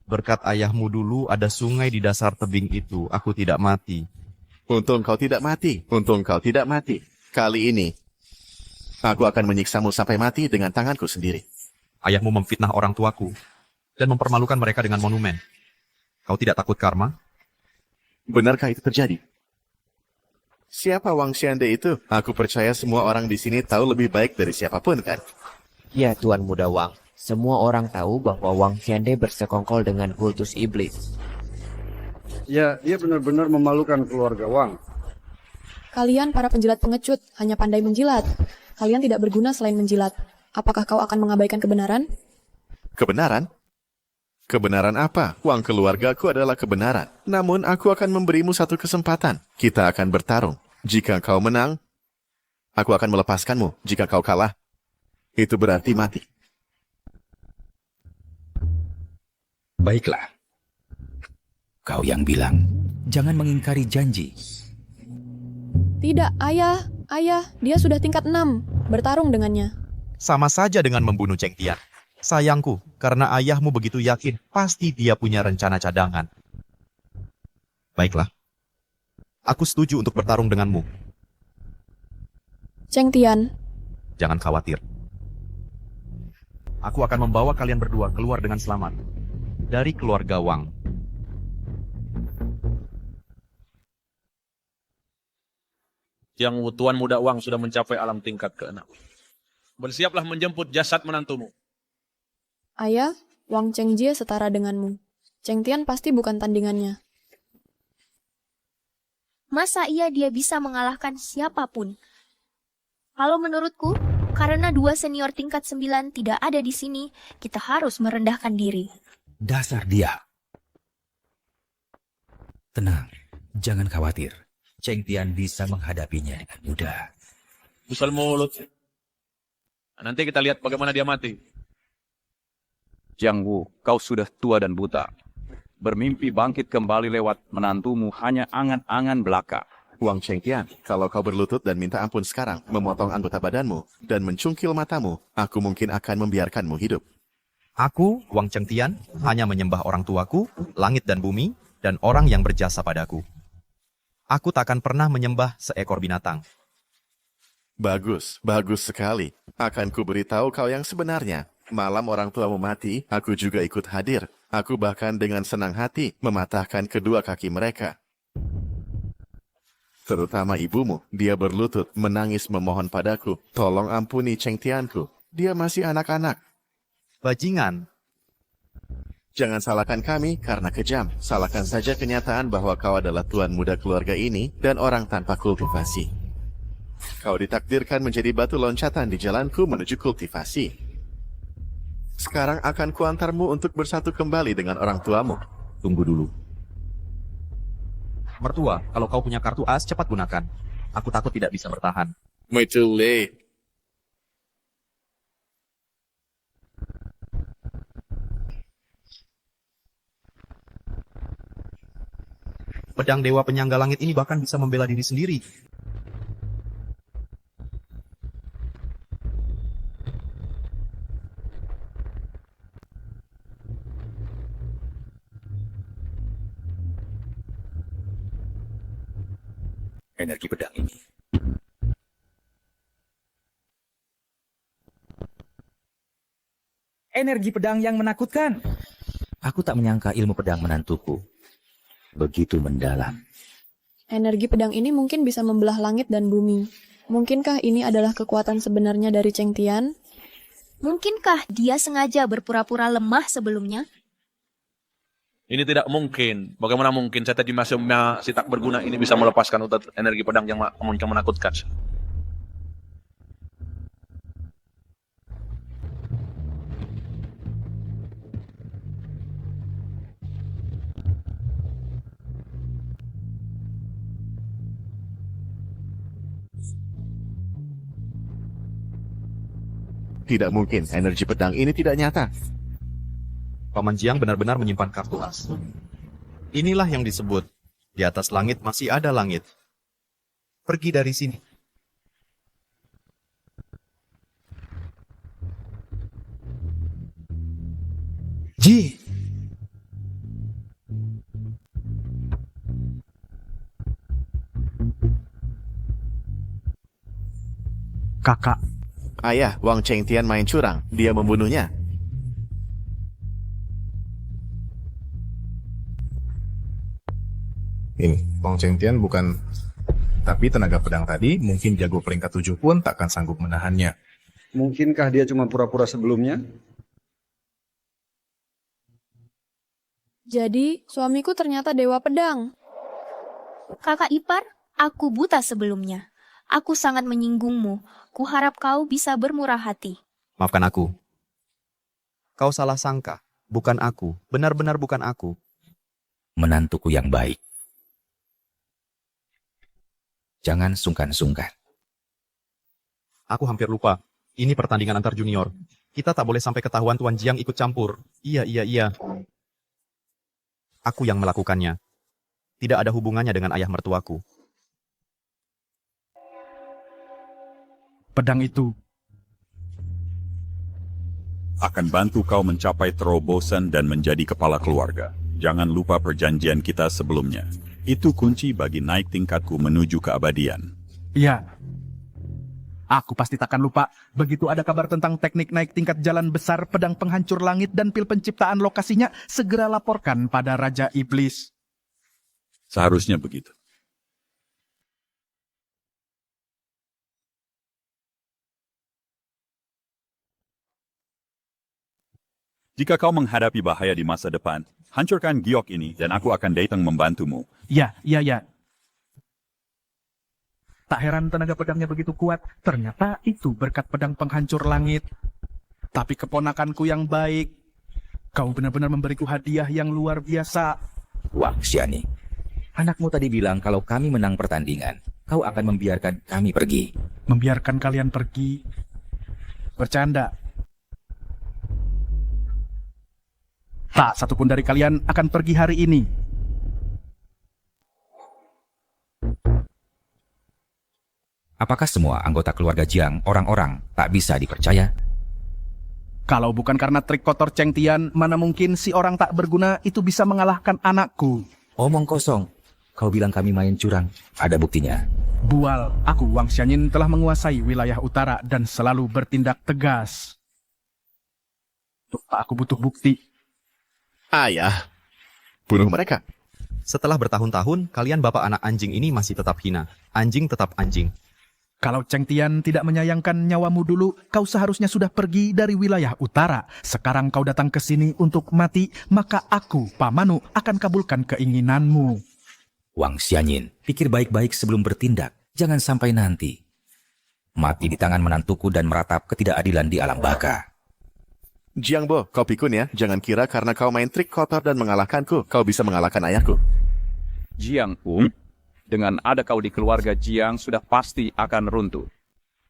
S1: Berkat ayahmu dulu ada sungai di dasar tebing itu, aku tidak mati.
S19: Untung kau tidak mati. Untung kau tidak mati. Kali ini, aku akan menyiksamu sampai mati dengan tanganku sendiri.
S1: Ayahmu memfitnah orang tuaku dan mempermalukan mereka dengan monumen. Kau tidak takut karma?
S19: Benarkah itu terjadi? Siapa Wang Xiande itu? Aku percaya semua orang di sini tahu lebih baik dari siapapun, kan?
S16: Ya, Tuan Muda Wang. Semua orang tahu bahwa Wang Xiande bersekongkol dengan kultus iblis.
S15: Ya, dia benar-benar memalukan keluarga Wang.
S10: Kalian para penjilat pengecut, hanya pandai menjilat. Kalian tidak berguna selain menjilat. Apakah kau akan mengabaikan kebenaran?
S19: Kebenaran? Kebenaran apa? Uang keluargaku adalah kebenaran. Namun aku akan memberimu satu kesempatan. Kita akan bertarung. Jika kau menang, aku akan melepaskanmu. Jika kau kalah, itu berarti mati.
S5: Baiklah. Kau yang bilang, jangan mengingkari janji.
S10: Tidak, ayah. Ayah, dia sudah tingkat 6. Bertarung dengannya.
S1: Sama saja dengan membunuh Cheng Tian. Sayangku, karena ayahmu begitu yakin, pasti dia punya rencana cadangan. Baiklah. Aku setuju untuk bertarung denganmu.
S10: Cheng Tian.
S1: Jangan khawatir. Aku akan membawa kalian berdua keluar dengan selamat. Dari keluarga Wang.
S13: Yang Tuan Muda Wang sudah mencapai alam tingkat ke-6. Bersiaplah menjemput jasad menantumu.
S10: Ayah, Wang Chengjie setara denganmu. Cheng Tian pasti bukan tandingannya.
S9: Masa iya dia bisa mengalahkan siapapun? Kalau menurutku, karena 2 senior tingkat 9 tidak ada di sini, kita harus merendahkan diri.
S5: Dasar dia. Tenang, jangan khawatir. Cheng Tian bisa menghadapinya dengan mudah.
S13: Busal mulut. Nanti kita lihat bagaimana dia mati.
S12: Jiang Wu, kau sudah tua dan buta. Bermimpi bangkit kembali lewat menantumu hanya angan-angan belaka.
S19: Wang Chengtian, kalau kau berlutut dan minta ampun sekarang, memotong anggota badanmu, dan mencungkil matamu, aku mungkin akan membiarkanmu hidup.
S1: Aku, Wang Chengtian, hanya menyembah orang tuaku, langit dan bumi, dan orang yang berjasa padaku. Aku takkan pernah menyembah seekor binatang.
S19: Bagus, bagus sekali. Akan kuberitahu kau yang sebenarnya. Malam orang tuamu mati, aku juga ikut hadir. Aku bahkan dengan senang hati mematahkan kedua kaki mereka. Terutama ibumu, dia berlutut, menangis memohon padaku. Tolong ampuni Cheng Tianku, dia masih anak-anak.
S1: Bajingan.
S19: Jangan salahkan kami karena kejam. Salahkan saja kenyataan bahwa kau adalah tuan muda keluarga ini dan orang tanpa kultivasi. Kau ditakdirkan menjadi batu loncatan di jalanku menuju kultivasi. Sekarang akan kuantarmu untuk bersatu kembali dengan orang tuamu.
S1: Tunggu dulu. Mertua, kalau kau punya kartu as, cepat gunakan. Aku takut tidak bisa bertahan.
S19: Too late.
S1: Pedang Dewa Penyangga Langit ini bahkan bisa membela diri sendiri.
S5: Energi pedang ini. Energi pedang yang menakutkan. Aku tak menyangka ilmu pedang menantuku begitu mendalam.
S10: Energi pedang ini mungkin bisa membelah langit dan bumi. Mungkinkah ini adalah kekuatan sebenarnya dari Cheng Tian?
S9: Mungkinkah dia sengaja berpura-pura lemah sebelumnya?
S13: Ini tidak mungkin. Bagaimana mungkin saya tadi masih tak berguna ini bisa melepaskan utat energi pedang yang menakutkan?
S19: Tidak mungkin, energi pedang ini tidak nyata.
S1: Paman Jiang benar-benar menyimpan kartu as. Inilah yang disebut, di atas langit masih ada langit. Pergi dari sini.
S5: Ji!
S11: Kakak.
S19: Ayah, Wang Cheng Tian main curang. Dia membunuhnya.
S14: Ini, Wang Cheng Tian bukan... Tapi tenaga pedang tadi mungkin jago peringkat 7 pun takkan sanggup menahannya.
S15: Mungkinkah dia cuma pura-pura sebelumnya?
S10: Jadi, suamiku ternyata dewa pedang.
S9: Kakak ipar, aku buta sebelumnya. Aku sangat menyinggungmu. Kuharap kau bisa bermurah hati.
S1: Maafkan aku. Kau salah sangka. Bukan aku. Benar-benar bukan aku.
S5: Menantuku yang baik. Jangan sungkan-sungkan.
S1: Aku hampir lupa. Ini pertandingan antar junior. Kita tak boleh sampai ketahuan Tuan Jiang ikut campur. Iya. Aku yang melakukannya. Tidak ada hubungannya dengan ayah mertuaku.
S11: Pedang itu
S20: akan bantu kau mencapai terobosan dan menjadi kepala keluarga. Jangan lupa perjanjian kita sebelumnya. Itu kunci bagi naik tingkatku menuju keabadian.
S11: Iya. Aku pasti takkan lupa. Begitu ada kabar tentang teknik naik tingkat jalan besar, pedang penghancur langit, dan pil penciptaan lokasinya, segera laporkan pada Raja Iblis.
S20: Seharusnya begitu. Jika kau menghadapi bahaya di masa depan, hancurkan giok ini dan aku akan datang membantumu.
S11: Ya. Tak heran tenaga pedangnya begitu kuat. Ternyata itu berkat pedang penghancur langit. Tapi keponakanku yang baik, kau benar-benar memberiku hadiah yang luar biasa.
S5: Wang Xiani, anakmu tadi bilang kalau kami menang pertandingan, kau akan membiarkan kami pergi.
S11: Membiarkan kalian pergi? Bercanda. Tak satupun dari kalian akan pergi hari ini.
S5: Apakah semua anggota keluarga Jiang orang-orang tak bisa dipercaya?
S11: Kalau bukan karena trik kotor Cheng Tian, mana mungkin si orang tak berguna itu bisa mengalahkan anakku.
S5: Omong kosong. Kau bilang kami main curang. Ada buktinya.
S11: Bual, aku Wang Xianyin telah menguasai wilayah utara dan selalu bertindak tegas. Aku butuh bukti.
S19: Ayah, bunuh mereka.
S1: Setelah bertahun-tahun, kalian bapak anak anjing ini masih tetap hina. Anjing tetap anjing.
S11: Kalau Cheng Tian tidak menyayangkan nyawamu dulu, kau seharusnya sudah pergi dari wilayah utara. Sekarang kau datang ke sini untuk mati, maka aku, Pamanu, akan kabulkan keinginanmu.
S5: Wang Xianyin, pikir baik-baik sebelum bertindak. Jangan sampai nanti mati di tangan menantuku dan meratap ketidakadilan di alam baka.
S19: Jiang Bo, kau pikun ya. Jangan kira karena kau main trik kotor dan mengalahkanku, kau bisa mengalahkan ayahku.
S12: Jiang dengan ada kau di keluarga Jiang sudah pasti akan runtuh.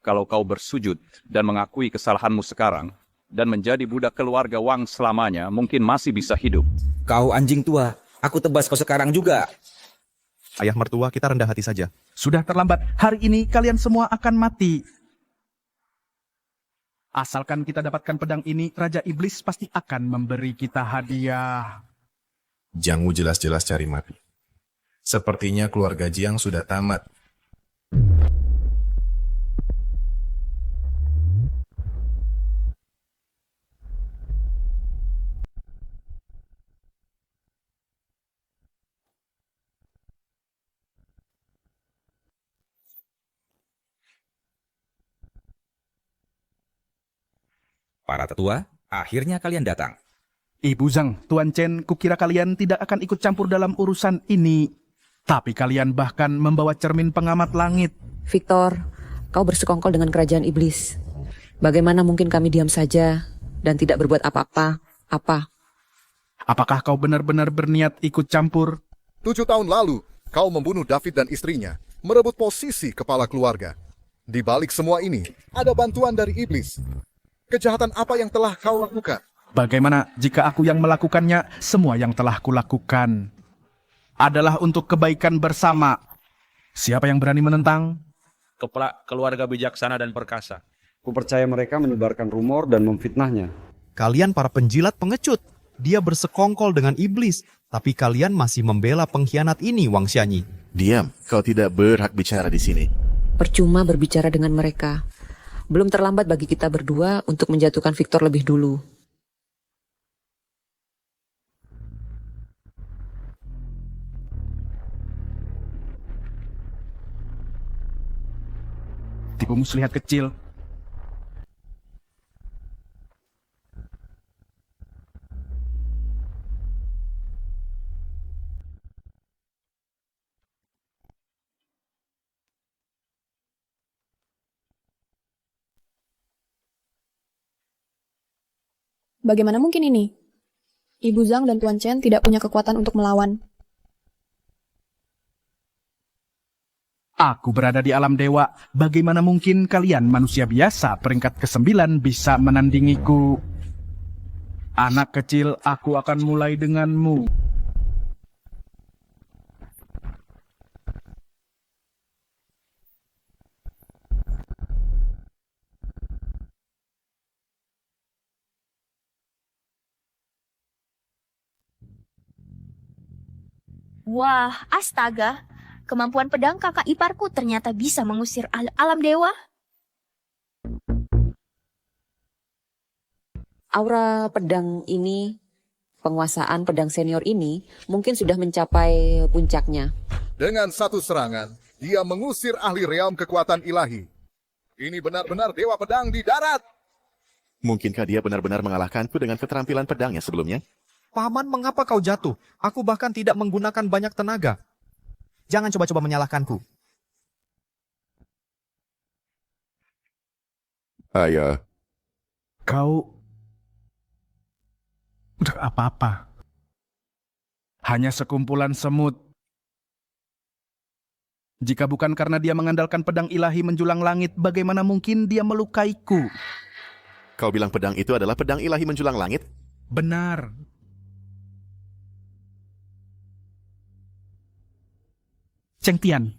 S12: Kalau kau bersujud dan mengakui kesalahanmu sekarang, dan menjadi budak keluarga Wang selamanya, mungkin masih bisa hidup.
S5: Kau anjing tua, aku tebas kau sekarang juga.
S1: Ayah mertua, kita rendah hati saja.
S11: Sudah terlambat, hari ini kalian semua akan mati. Asalkan kita dapatkan pedang ini, Raja Iblis pasti akan memberi kita hadiah.
S14: Jiang Wu jelas-jelas cari mati. Sepertinya keluarga Jiang sudah tamat.
S5: Para tetua, akhirnya kalian datang.
S11: Ibu Zhang, Tuan Chen, kukira kalian tidak akan ikut campur dalam urusan ini. Tapi kalian bahkan membawa cermin pengamat langit.
S6: Victor, kau bersekongkol dengan kerajaan iblis. Bagaimana mungkin kami diam saja dan tidak berbuat apa-apa?
S11: Apakah kau benar-benar berniat ikut campur?
S7: 7 tahun lalu, kau membunuh David dan istrinya, merebut posisi kepala keluarga. Di balik semua ini, ada bantuan dari iblis. Kejahatan apa yang telah kau lakukan?
S11: Bagaimana jika aku yang melakukannya? Semua yang telah kulakukan adalah untuk kebaikan bersama. Siapa yang berani menentang?
S13: Kepala keluarga bijaksana dan perkasa.
S15: Kupercaya mereka menyebarkan rumor dan memfitnahnya.
S1: Kalian para penjilat pengecut. Dia bersekongkol dengan iblis. Tapi kalian masih membela pengkhianat ini, Wang Xianyi.
S19: Diam, kau tidak berhak bicara di sini.
S6: Percuma berbicara dengan mereka. Belum terlambat bagi kita berdua untuk menjatuhkan Victor lebih dulu.
S11: Tipumu terlihat kecil.
S10: Bagaimana mungkin ini? Ibu Zhang dan Tuan Chen tidak punya kekuatan untuk melawan.
S11: Aku berada di alam dewa. Bagaimana mungkin kalian manusia biasa peringkat ke-9 bisa menandingiku? Anak kecil, aku akan mulai denganmu.
S9: Wah, astaga. Kemampuan pedang kakak iparku ternyata bisa mengusir alam dewa.
S6: Aura pedang ini, penguasaan pedang senior ini, mungkin sudah mencapai puncaknya.
S7: Dengan satu serangan, dia mengusir ahli realm kekuatan ilahi. Ini benar-benar dewa pedang di darat.
S19: Mungkinkah dia benar-benar mengalahkanku dengan keterampilan pedangnya sebelumnya?
S1: Paman, mengapa kau jatuh? Aku bahkan tidak menggunakan banyak tenaga. Jangan coba-coba menyalahkanku.
S19: Ayah.
S11: Kau udah apa-apa. Hanya sekumpulan semut. Jika bukan karena dia mengandalkan pedang ilahi menjulang langit, bagaimana mungkin dia melukaiku?
S19: Kau bilang pedang itu adalah pedang ilahi menjulang langit?
S11: Benar. Cheng Tian,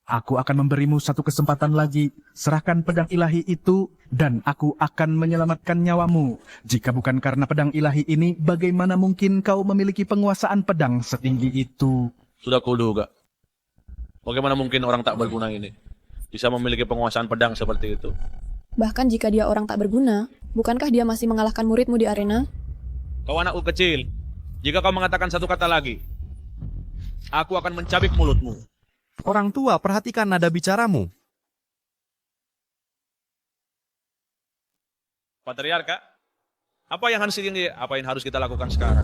S11: aku akan memberimu satu kesempatan lagi. Serahkan pedang ilahi itu, dan aku akan menyelamatkan nyawamu. Jika bukan karena pedang ilahi ini, bagaimana mungkin kau memiliki penguasaan pedang setinggi itu?
S13: Sudah kuduga. Bagaimana mungkin orang tak berguna ini bisa memiliki penguasaan pedang seperti itu?
S10: Bahkan jika dia orang tak berguna, bukankah dia masih mengalahkan muridmu di arena?
S13: Kau anakku kecil. Jika kau mengatakan satu kata lagi, aku akan mencabik mulutmu.
S1: Orang tua, perhatikan nada bicaramu.
S13: Patriarka, apa yang harus kita lakukan sekarang?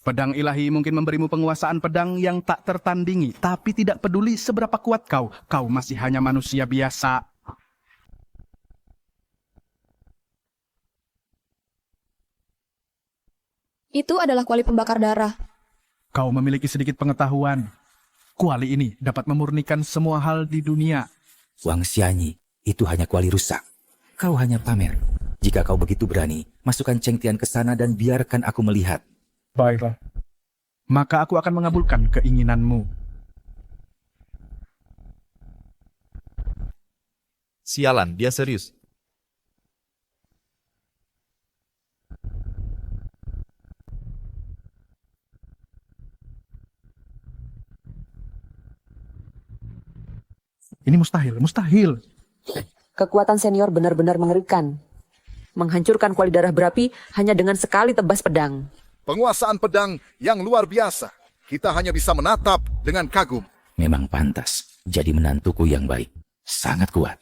S11: Pedang ilahi mungkin memberimu penguasaan pedang yang tak tertandingi, tapi tidak peduli seberapa kuat kau masih hanya manusia biasa.
S10: Itu adalah kuali pembakar darah.
S11: Kau memiliki sedikit pengetahuan. Kuali ini dapat memurnikan semua hal di dunia.
S5: Wang Xianyi, itu hanya kuali rusak. Kau hanya pamer. Jika kau begitu berani, masukkan Cheng Tian ke sana dan biarkan aku melihat.
S11: Baiklah. Maka aku akan mengabulkan keinginanmu.
S1: Sialan, dia serius.
S11: Ini mustahil.
S6: Kekuatan senior benar-benar mengerikan. Menghancurkan kuali darah berapi hanya dengan sekali tebas pedang.
S7: Penguasaan pedang yang luar biasa. Kita hanya bisa menatap dengan kagum.
S5: Memang pantas jadi menantuku yang baik. Sangat kuat.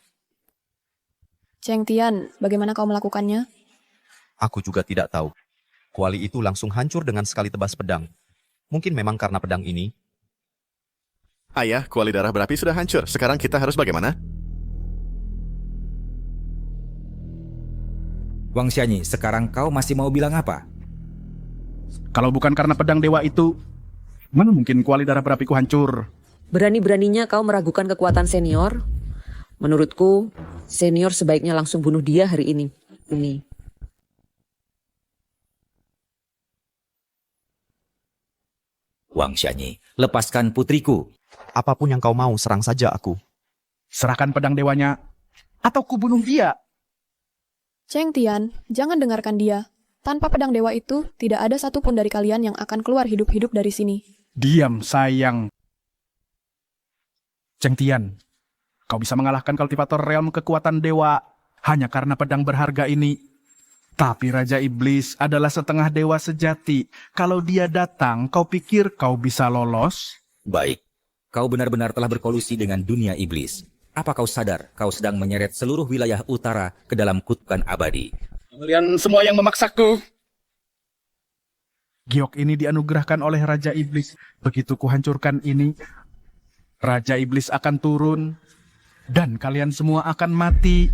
S10: Cheng Tian, bagaimana kau melakukannya?
S1: Aku juga tidak tahu. Kuali itu langsung hancur dengan sekali tebas pedang. Mungkin memang karena pedang ini.
S19: Ayah, kuali darah berapi sudah hancur. Sekarang kita harus bagaimana?
S5: Wang Xianyi, sekarang kau masih mau bilang apa?
S11: Kalau bukan karena pedang dewa itu, mana mungkin kuali darah berapiku hancur?
S6: Berani-beraninya kau meragukan kekuatan senior? Menurutku, senior sebaiknya langsung bunuh dia hari ini.
S5: Wang Xianyi, lepaskan putriku.
S1: Apapun yang kau mau, serang saja aku.
S11: Serahkan pedang dewanya, atau kubunuh dia.
S10: Cheng Tian, jangan dengarkan dia. Tanpa pedang dewa itu, tidak ada satupun dari kalian yang akan keluar hidup-hidup dari sini.
S11: Diam, sayang. Cheng Tian, kau bisa mengalahkan kultivator realm kekuatan dewa hanya karena pedang berharga ini. Tapi Raja Iblis adalah setengah dewa sejati. Kalau dia datang, kau pikir kau bisa lolos?
S5: Baik, kau benar-benar telah berkolusi dengan dunia iblis. Apa kau sadar kau sedang menyeret seluruh wilayah utara ke dalam kutukan abadi?
S11: Kalian semua yang memaksaku. Giok ini dianugerahkan oleh Raja Iblis. Begitu kuhancurkan ini, Raja Iblis akan turun dan kalian semua akan mati.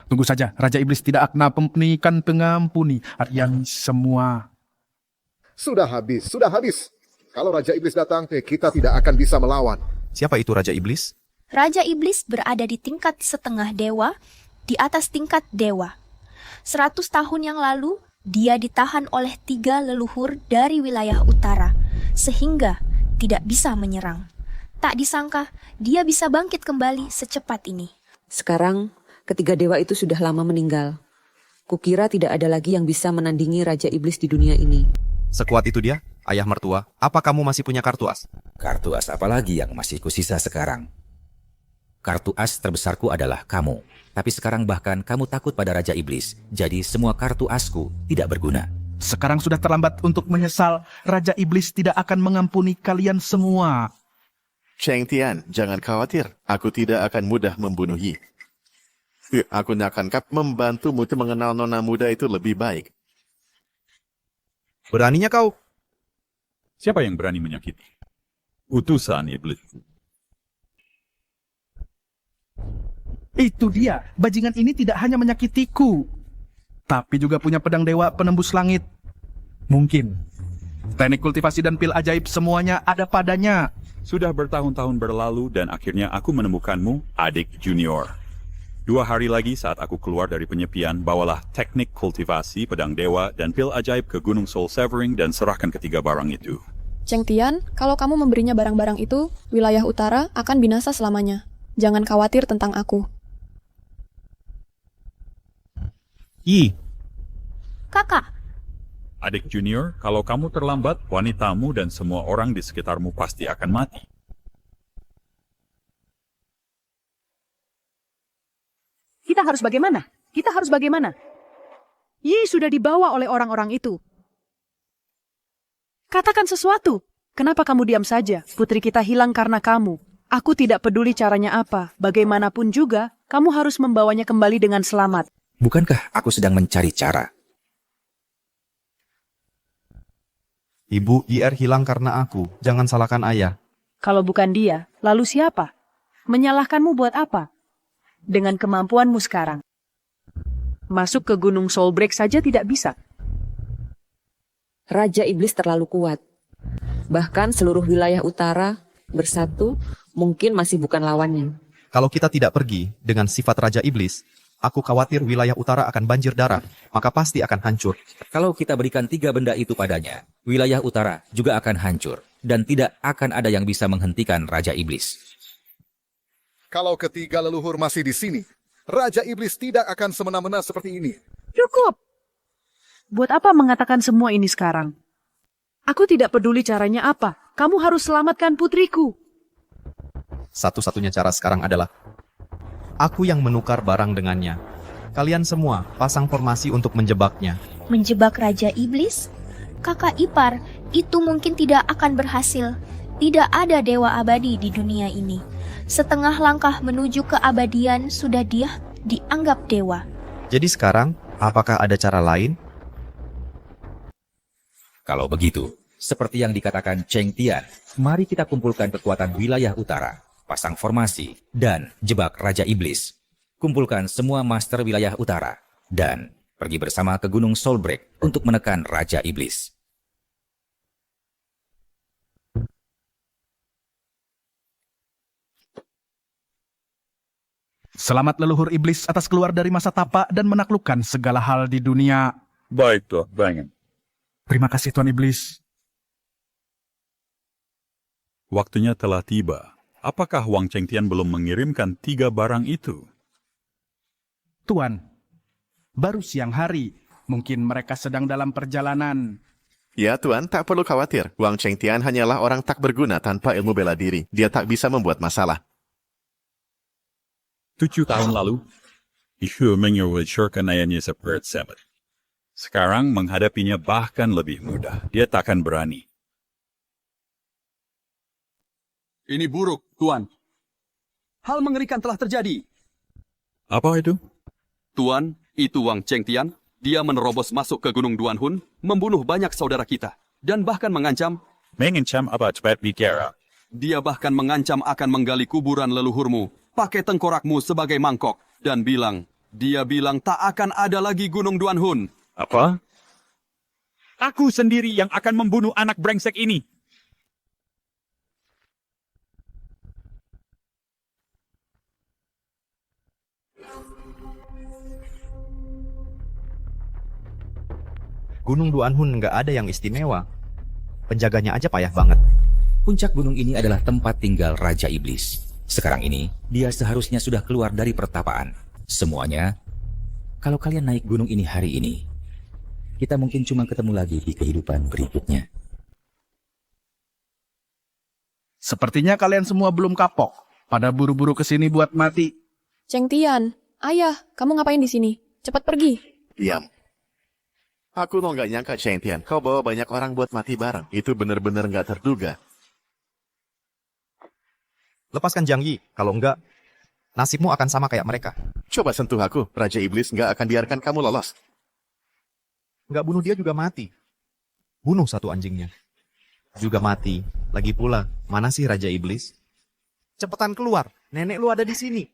S11: Tunggu saja, Raja Iblis tidak akan memberikan pengampuni kalian semua.
S7: Sudah habis. Kalau Raja Iblis datang, kita tidak akan bisa melawan.
S1: Siapa itu Raja Iblis?
S9: Raja Iblis berada di tingkat setengah dewa, di atas tingkat dewa. 100 tahun yang lalu, dia ditahan oleh 3 leluhur dari wilayah utara, sehingga tidak bisa menyerang. Tak disangka, dia bisa bangkit kembali secepat ini.
S6: Sekarang, ketiga dewa itu sudah lama meninggal. Kukira tidak ada lagi yang bisa menandingi Raja Iblis di dunia ini.
S1: Sekuat itu dia? Ayah mertua, apa kamu masih punya kartu as?
S5: Kartu as apa lagi yang masih kusisa sekarang? Kartu as terbesarku adalah kamu. Tapi sekarang bahkan kamu takut pada Raja Iblis. Jadi semua kartu asku tidak berguna.
S11: Sekarang sudah terlambat untuk menyesal. Raja Iblis tidak akan mengampuni kalian semua.
S19: Cheng Tian, jangan khawatir. Aku tidak akan mudah membunuhi. Aku akan membantumu untuk mengenal nona muda itu lebih baik.
S1: Beraninya kau?
S20: Siapa yang berani menyakiti? Utusan iblis.
S11: Itu dia, bajingan ini tidak hanya menyakitiku, tapi juga punya pedang dewa penembus langit. Mungkin teknik kultivasi dan pil ajaib semuanya ada padanya.
S20: Sudah bertahun-tahun berlalu dan akhirnya aku menemukanmu, adik junior. 2 hari lagi saat aku keluar dari penyepian, bawalah teknik kultivasi, pedang dewa, dan pil ajaib ke Gunung Soul Severing dan serahkan ketiga barang itu.
S10: Cheng Tian, kalau kamu memberinya barang-barang itu, wilayah utara akan binasa selamanya. Jangan khawatir tentang aku.
S9: Kakak,
S20: Adik junior, kalau kamu terlambat, wanitamu dan semua orang di sekitarmu pasti akan mati.
S8: Kita harus bagaimana? Yi sudah dibawa oleh orang-orang itu. Katakan sesuatu. Kenapa kamu diam saja? Putri kita hilang karena kamu. Aku tidak peduli caranya apa. Bagaimanapun juga, kamu harus membawanya kembali dengan selamat.
S5: Bukankah aku sedang mencari cara?
S1: Ibu, IR hilang karena aku. Jangan salahkan ayah.
S8: Kalau bukan dia, lalu siapa? Menyalahkanmu buat apa? Dengan kemampuanmu sekarang. Masuk ke Gunung Soulbreak saja tidak bisa.
S6: Raja Iblis terlalu kuat. Bahkan seluruh wilayah utara bersatu mungkin masih bukan lawannya.
S1: Kalau kita tidak pergi dengan sifat Raja Iblis, aku khawatir wilayah utara akan banjir darah, maka pasti akan hancur.
S5: Kalau kita berikan 3 benda itu padanya, wilayah utara juga akan hancur. Dan tidak akan ada yang bisa menghentikan Raja Iblis.
S7: Kalau ketiga leluhur masih di sini, Raja Iblis tidak akan semena-mena seperti ini.
S8: Cukup! Buat apa mengatakan semua ini sekarang? Aku tidak peduli caranya apa. Kamu harus selamatkan putriku.
S1: Satu-satunya cara sekarang adalah aku yang menukar barang dengannya. Kalian semua pasang formasi untuk menjebaknya.
S9: Menjebak Raja Iblis? Kakak ipar, itu mungkin tidak akan berhasil. Tidak ada dewa abadi di dunia ini. Setengah langkah menuju keabadian sudah dia dianggap dewa.
S1: Jadi sekarang, apakah ada cara lain?
S5: Kalau begitu, seperti yang dikatakan Cheng Tian, mari kita kumpulkan kekuatan wilayah utara, pasang formasi, dan jebak Raja Iblis. Kumpulkan semua master wilayah utara, dan pergi bersama ke Gunung Soulbreak untuk menekan Raja Iblis.
S11: Selamat leluhur iblis atas keluar dari masa tapa dan menaklukkan segala hal di dunia.
S20: Baik, Tuan Bangen.
S11: Terima kasih Tuan Iblis.
S20: Waktunya telah tiba. Apakah Wang Chengtian belum mengirimkan 3 barang itu?
S11: Tuan, baru siang hari. Mungkin mereka sedang dalam perjalanan.
S19: Ya Tuan, tak perlu khawatir. Wang Chengtian hanyalah orang tak berguna tanpa ilmu bela diri. Dia tak bisa membuat masalah.
S20: 7 tahun lalu, Xu menyuruhkan ayahnya seperti sahabat. Sekarang menghadapinya bahkan lebih mudah. Dia takkan berani.
S15: Ini buruk, Tuan. Hal mengerikan telah terjadi.
S20: Apa itu?
S15: Tuan, itu Wang Chengtian. Dia menerobos masuk ke Gunung Duanhun, membunuh banyak saudara kita, dan bahkan mengancam...
S20: Mengancam apa? Cepat bicara.
S15: Dia bahkan mengancam akan menggali kuburan leluhurmu, pakai tengkorakmu sebagai mangkok, dan dia bilang tak akan ada lagi Gunung Duanhun.
S20: Apa? Aku sendiri yang akan membunuh anak brengsek ini.
S1: Gunung Duanhun nggak ada yang istimewa. Penjaganya aja payah banget.
S5: Puncak gunung ini adalah tempat tinggal Raja Iblis. Sekarang ini, dia seharusnya sudah keluar dari pertapaan. Semuanya, kalau kalian naik gunung ini hari ini, kita mungkin cuma ketemu lagi di kehidupan berikutnya.
S11: Sepertinya kalian semua belum kapok. Pada buru-buru ke sini buat mati.
S10: Cheng Tian, ayah, kamu ngapain di sini? Cepat pergi.
S19: Diam. Aku nggak nyangka Chengtian, kau bawa banyak orang buat mati bareng. Itu benar-benar nggak terduga.
S1: Lepaskan Jiang Yi, kalau enggak, nasibmu akan sama kayak mereka.
S19: Coba sentuh aku, Raja Iblis nggak akan biarkan kamu lolos.
S1: Nggak bunuh dia juga mati. Bunuh satu anjingnya. Juga mati. Lagi pula, mana sih Raja Iblis? Cepetan keluar, nenek lu ada di sini.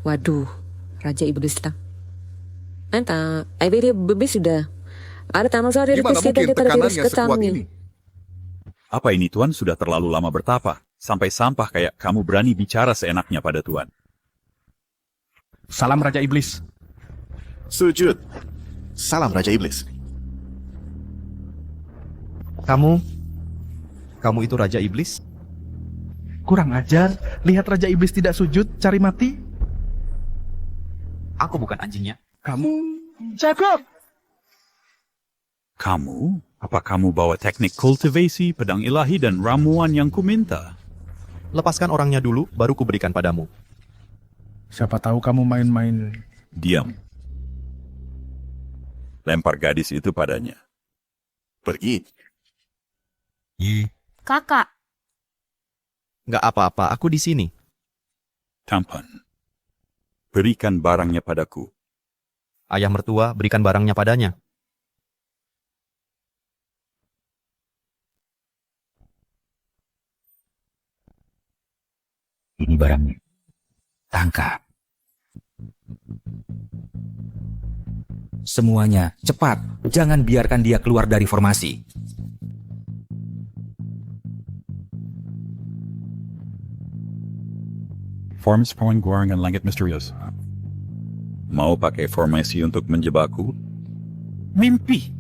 S6: Waduh, Raja Iblis tak. Anta, dia bebas sudah. Ada tamu sore
S7: Gimana mungkin tekanannya sekuat ini?
S20: Apa ini Tuan sudah terlalu lama bertapa? Sampai sampah kayak kamu berani bicara seenaknya pada Tuan.
S11: Salam Raja Iblis.
S19: Sujud. Salam Raja Iblis.
S1: Kamu itu Raja Iblis?
S11: Kurang ajar. Lihat Raja Iblis tidak sujud, cari mati.
S1: Aku bukan anjingnya.
S11: Kamu jago.
S20: Kamu? Apa kamu bawa teknik kultivasi, pedang ilahi, dan ramuan yang kuminta?
S1: Lepaskan orangnya dulu, baru kuberikan padamu.
S11: Siapa tahu kamu main-main.
S20: Diam. Lempar gadis itu padanya.
S19: Pergi.
S9: Kakak,
S1: Nggak apa-apa, aku di sini.
S20: Tampan. Berikan barangnya padaku.
S1: Ayah mertua, berikan barangnya padanya.
S5: Ini barangnya. Tangkap. Semuanya, cepat. Jangan biarkan dia keluar dari formasi.
S20: Forms Pengguarangan Langit Misterius. Mau pakai formasi untuk menjebakku? Mimpi.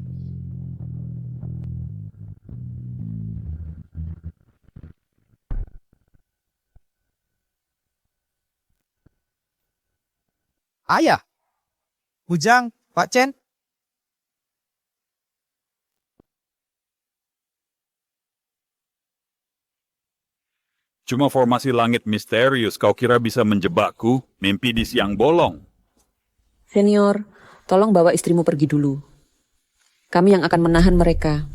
S1: Ayah! Hujang, Pak Chen.
S20: Cuma formasi langit misterius, kau kira bisa menjebakku? Mimpi di siang bolong.
S6: Senior, tolong bawa istrimu pergi dulu. Kami yang akan menahan mereka.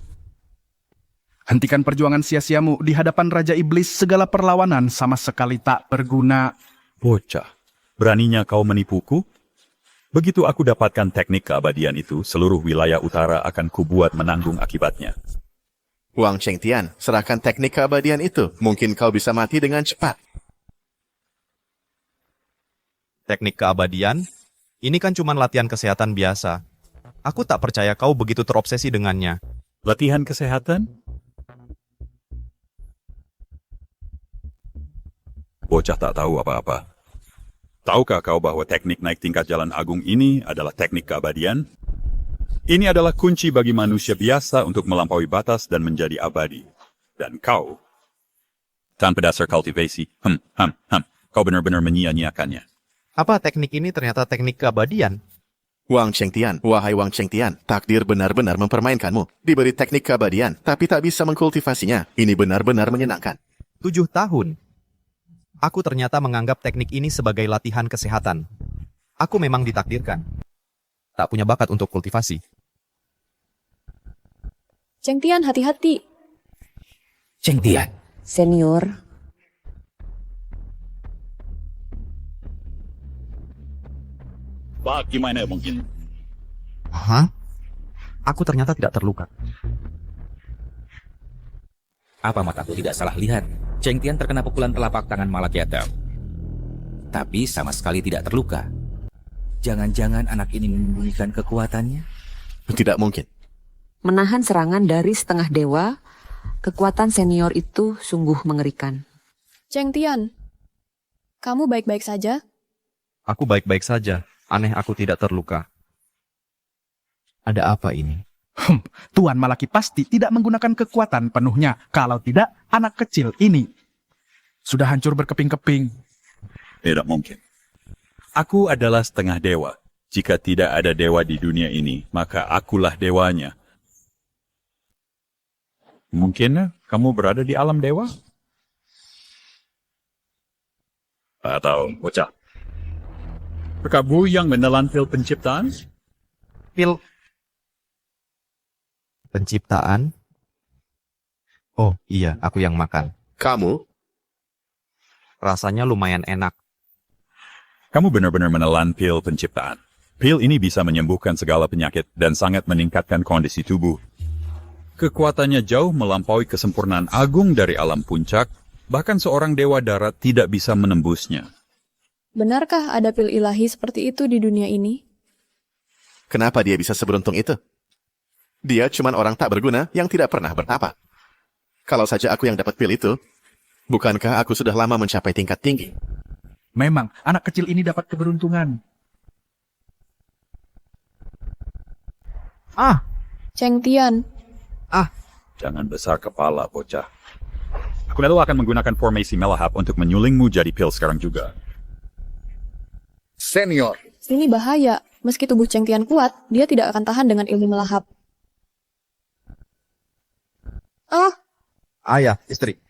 S11: Hentikan perjuangan sia-siamu di hadapan Raja Iblis. Segala perlawanan sama sekali tak berguna.
S20: Bocah, beraninya kau menipuku? Begitu aku dapatkan teknik keabadian itu, seluruh wilayah utara akan kubuat menanggung akibatnya.
S19: Wang Chengtian, serahkan teknik keabadian itu. Mungkin kau bisa mati dengan cepat.
S1: Teknik keabadian? Ini kan cuma latihan kesehatan biasa. Aku tak percaya kau begitu terobsesi dengannya.
S20: Latihan kesehatan? Bocah tak tahu apa-apa. Tahukah kau bahwa teknik naik tingkat jalan agung ini adalah teknik keabadian? Ini adalah kunci bagi manusia biasa untuk melampaui batas dan menjadi abadi. Dan kau, tanpa dasar kultivasi, kau benar-benar menyia-nyiakannya.
S1: Apa teknik ini ternyata teknik keabadian?
S19: Wang Chengtian, wahai Wang Chengtian, takdir benar-benar mempermainkanmu. Diberi teknik keabadian, tapi tak bisa mengkultivasinya. Ini benar-benar menyenangkan.
S1: 7 tahun. Aku ternyata menganggap teknik ini sebagai latihan kesehatan. Aku memang ditakdirkan. Tak punya bakat untuk kultivasi.
S10: Chengtian, hati-hati.
S5: Chengtian.
S6: Senior,
S20: Bagaimana mungkin?
S1: Hah? Aku ternyata tidak terluka.
S5: Apa mataku tidak salah lihat? Chengtian terkena pukulan telapak tangan Malakiata. Tapi sama sekali tidak terluka. Jangan-jangan anak ini menyembunyikan kekuatannya?
S19: Tidak mungkin.
S6: menahan serangan dari setengah dewa, kekuatan senior itu sungguh mengerikan.
S10: Chengtian, kamu baik-baik saja?
S1: Aku baik-baik saja. Aneh aku tidak terluka. Ada apa ini?
S11: Tuan Malaki pasti tidak menggunakan kekuatan penuhnya. Kalau tidak, anak kecil ini sudah hancur berkeping-keping.
S20: Tidak mungkin. Aku adalah setengah dewa. Jika tidak ada dewa di dunia ini, maka akulah dewanya. Mungkin kamu berada di alam dewa? Atau bocah? Kamu yang menelan pil penciptaan?
S1: Pil penciptaan? Oh iya, aku yang makan.
S19: Kamu?
S1: Rasanya lumayan enak.
S20: Kamu benar-benar menelan pil penciptaan. Pil ini bisa menyembuhkan segala penyakit dan sangat meningkatkan kondisi tubuh. Kekuatannya jauh melampaui kesempurnaan agung dari alam puncak, bahkan seorang dewa darat tidak bisa menembusnya.
S10: Benarkah ada pil ilahi seperti itu di dunia ini?
S19: Kenapa dia bisa seberuntung itu? Dia cuma orang tak berguna yang tidak pernah bertapa. Kalau saja aku yang dapat pil itu, bukankah aku sudah lama mencapai tingkat tinggi?
S11: Memang, anak kecil ini dapat keberuntungan.
S10: Chengtian.
S20: Jangan besar kepala, bocah. Aku lalu akan menggunakan formasi melahap untuk menyulingmu jadi pil sekarang juga.
S7: Senior.
S10: Ini bahaya. Meski tubuh Chengtian kuat, dia tidak akan tahan dengan ilmu melahap.
S1: Ayah, istri.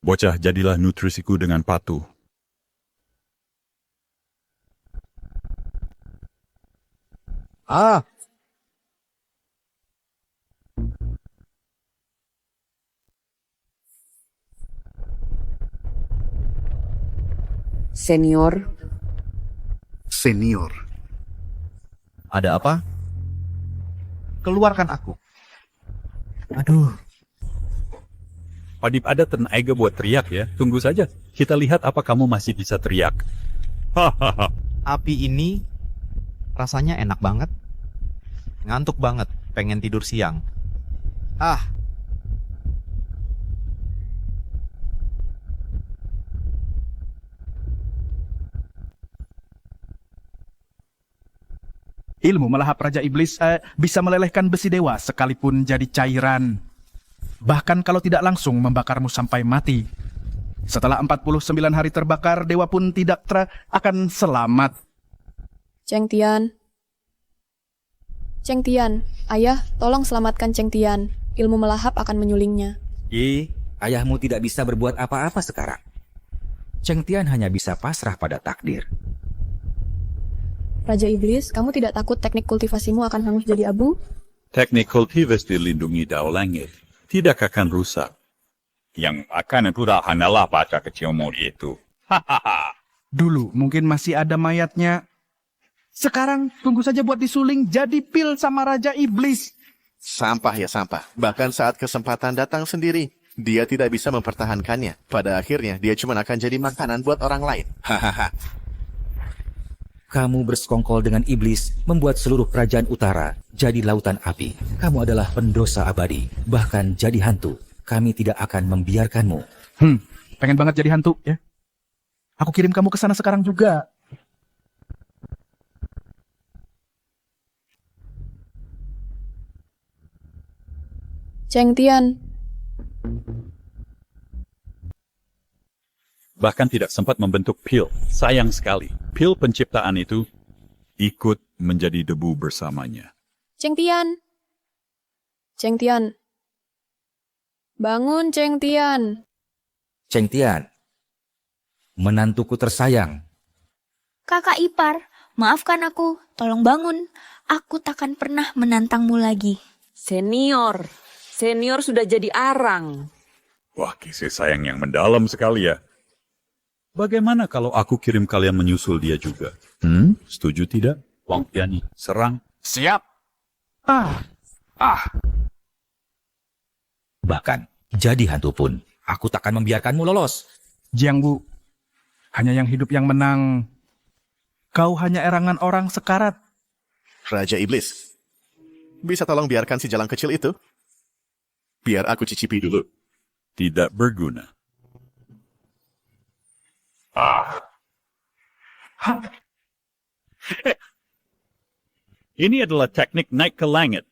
S20: Bocah, jadilah nutrisiku dengan patuh.
S3: Ah,
S6: Senior,
S7: Senior.
S1: Ada apa?
S3: keluarkan aku.
S1: Aduh.
S20: Padip ada tenaga buat teriak ya. Tunggu saja. Kita lihat apa kamu masih bisa teriak. Hahaha.
S1: Api ini rasanya enak banget. Ngantuk banget, pengen tidur siang. Ah,
S11: Ilmu melahap Raja Iblis bisa melelehkan besi dewa sekalipun jadi cairan. Bahkan kalau tidak langsung membakarmu sampai mati. Setelah 49 hari terbakar, dewa pun tidak akan selamat.
S10: Cheng Tian. Cheng Tian, ayah, tolong selamatkan Cheng Tian. Ilmu melahap akan menyulingnya.
S5: Ayahmu tidak bisa berbuat apa-apa sekarang. Cheng Tian hanya bisa pasrah pada takdir.
S10: Raja Iblis, kamu tidak takut teknik kultivasimu akan hangus jadi abu?
S20: Teknik kultivasi dilindungi Dao Langit. Tidak akan rusak. Yang akan pura hanyalah bocah kecilmu itu. Hahaha.
S11: Dulu mungkin masih ada mayatnya. Sekarang tunggu saja buat disuling jadi pil sama Raja Iblis.
S19: Sampah ya sampah. Bahkan saat kesempatan datang sendiri, dia tidak bisa mempertahankannya. Pada akhirnya, dia cuma akan jadi makanan buat orang lain. Hahaha.
S5: Kamu bersekongkol dengan iblis, membuat seluruh kerajaan utara jadi lautan api. Kamu adalah pendosa abadi, bahkan jadi hantu. Kami tidak akan membiarkanmu.
S11: Pengen banget jadi hantu, ya? Aku kirim kamu ke sana sekarang juga.
S10: Cheng Tian,
S20: Bahkan tidak sempat membentuk pil. Sayang sekali. Pil penciptaan itu ikut menjadi debu bersamanya.
S10: Cheng Tian. Cheng Tian. Bangun, Cheng Tian.
S5: Cheng Tian, menantuku tersayang.
S9: Kakak ipar, maafkan aku. Tolong bangun. Aku takkan pernah menantangmu lagi.
S6: Senior sudah jadi arang.
S20: Wah, kasih sayang yang mendalam sekali ya. Bagaimana kalau aku kirim kalian menyusul dia juga? Setuju tidak? Wang Tianyi, serang.
S11: Siap.
S5: Bahkan, jadi hantu pun, aku takkan membiarkanmu lolos.
S11: Jiang Bu, hanya yang hidup yang menang. Kau hanya erangan orang sekarat.
S19: Raja Iblis, bisa tolong biarkan si jalang kecil itu? Biar aku cicipi dulu.
S20: Tidak berguna. Ini adalah teknik naik ke langit.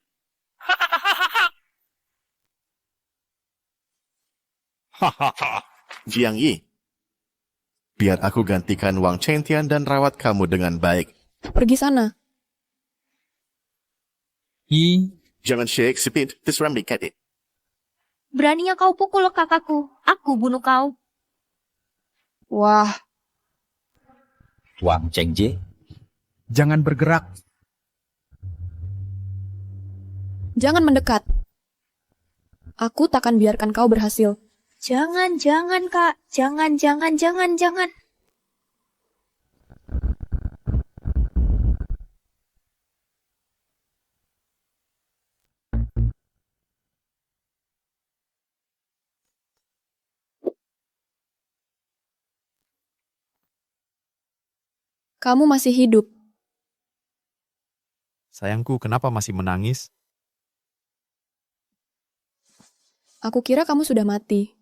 S19: Jiang Yi, biar aku gantikan Wang Chengtian dan rawat kamu dengan baik.
S10: Pergi sana.
S19: Jangan shake, speed, this Ramli cat it.
S9: Beraninya kau pukul kakakku. Aku bunuh kau.
S10: Wah.
S5: Wang Chengji,
S11: jangan bergerak.
S10: Jangan mendekat. Aku takkan biarkan kau berhasil.
S9: Jangan, Kak. Jangan.
S10: Kamu masih hidup.
S1: Sayangku, kenapa masih menangis?
S10: Aku kira kamu sudah mati.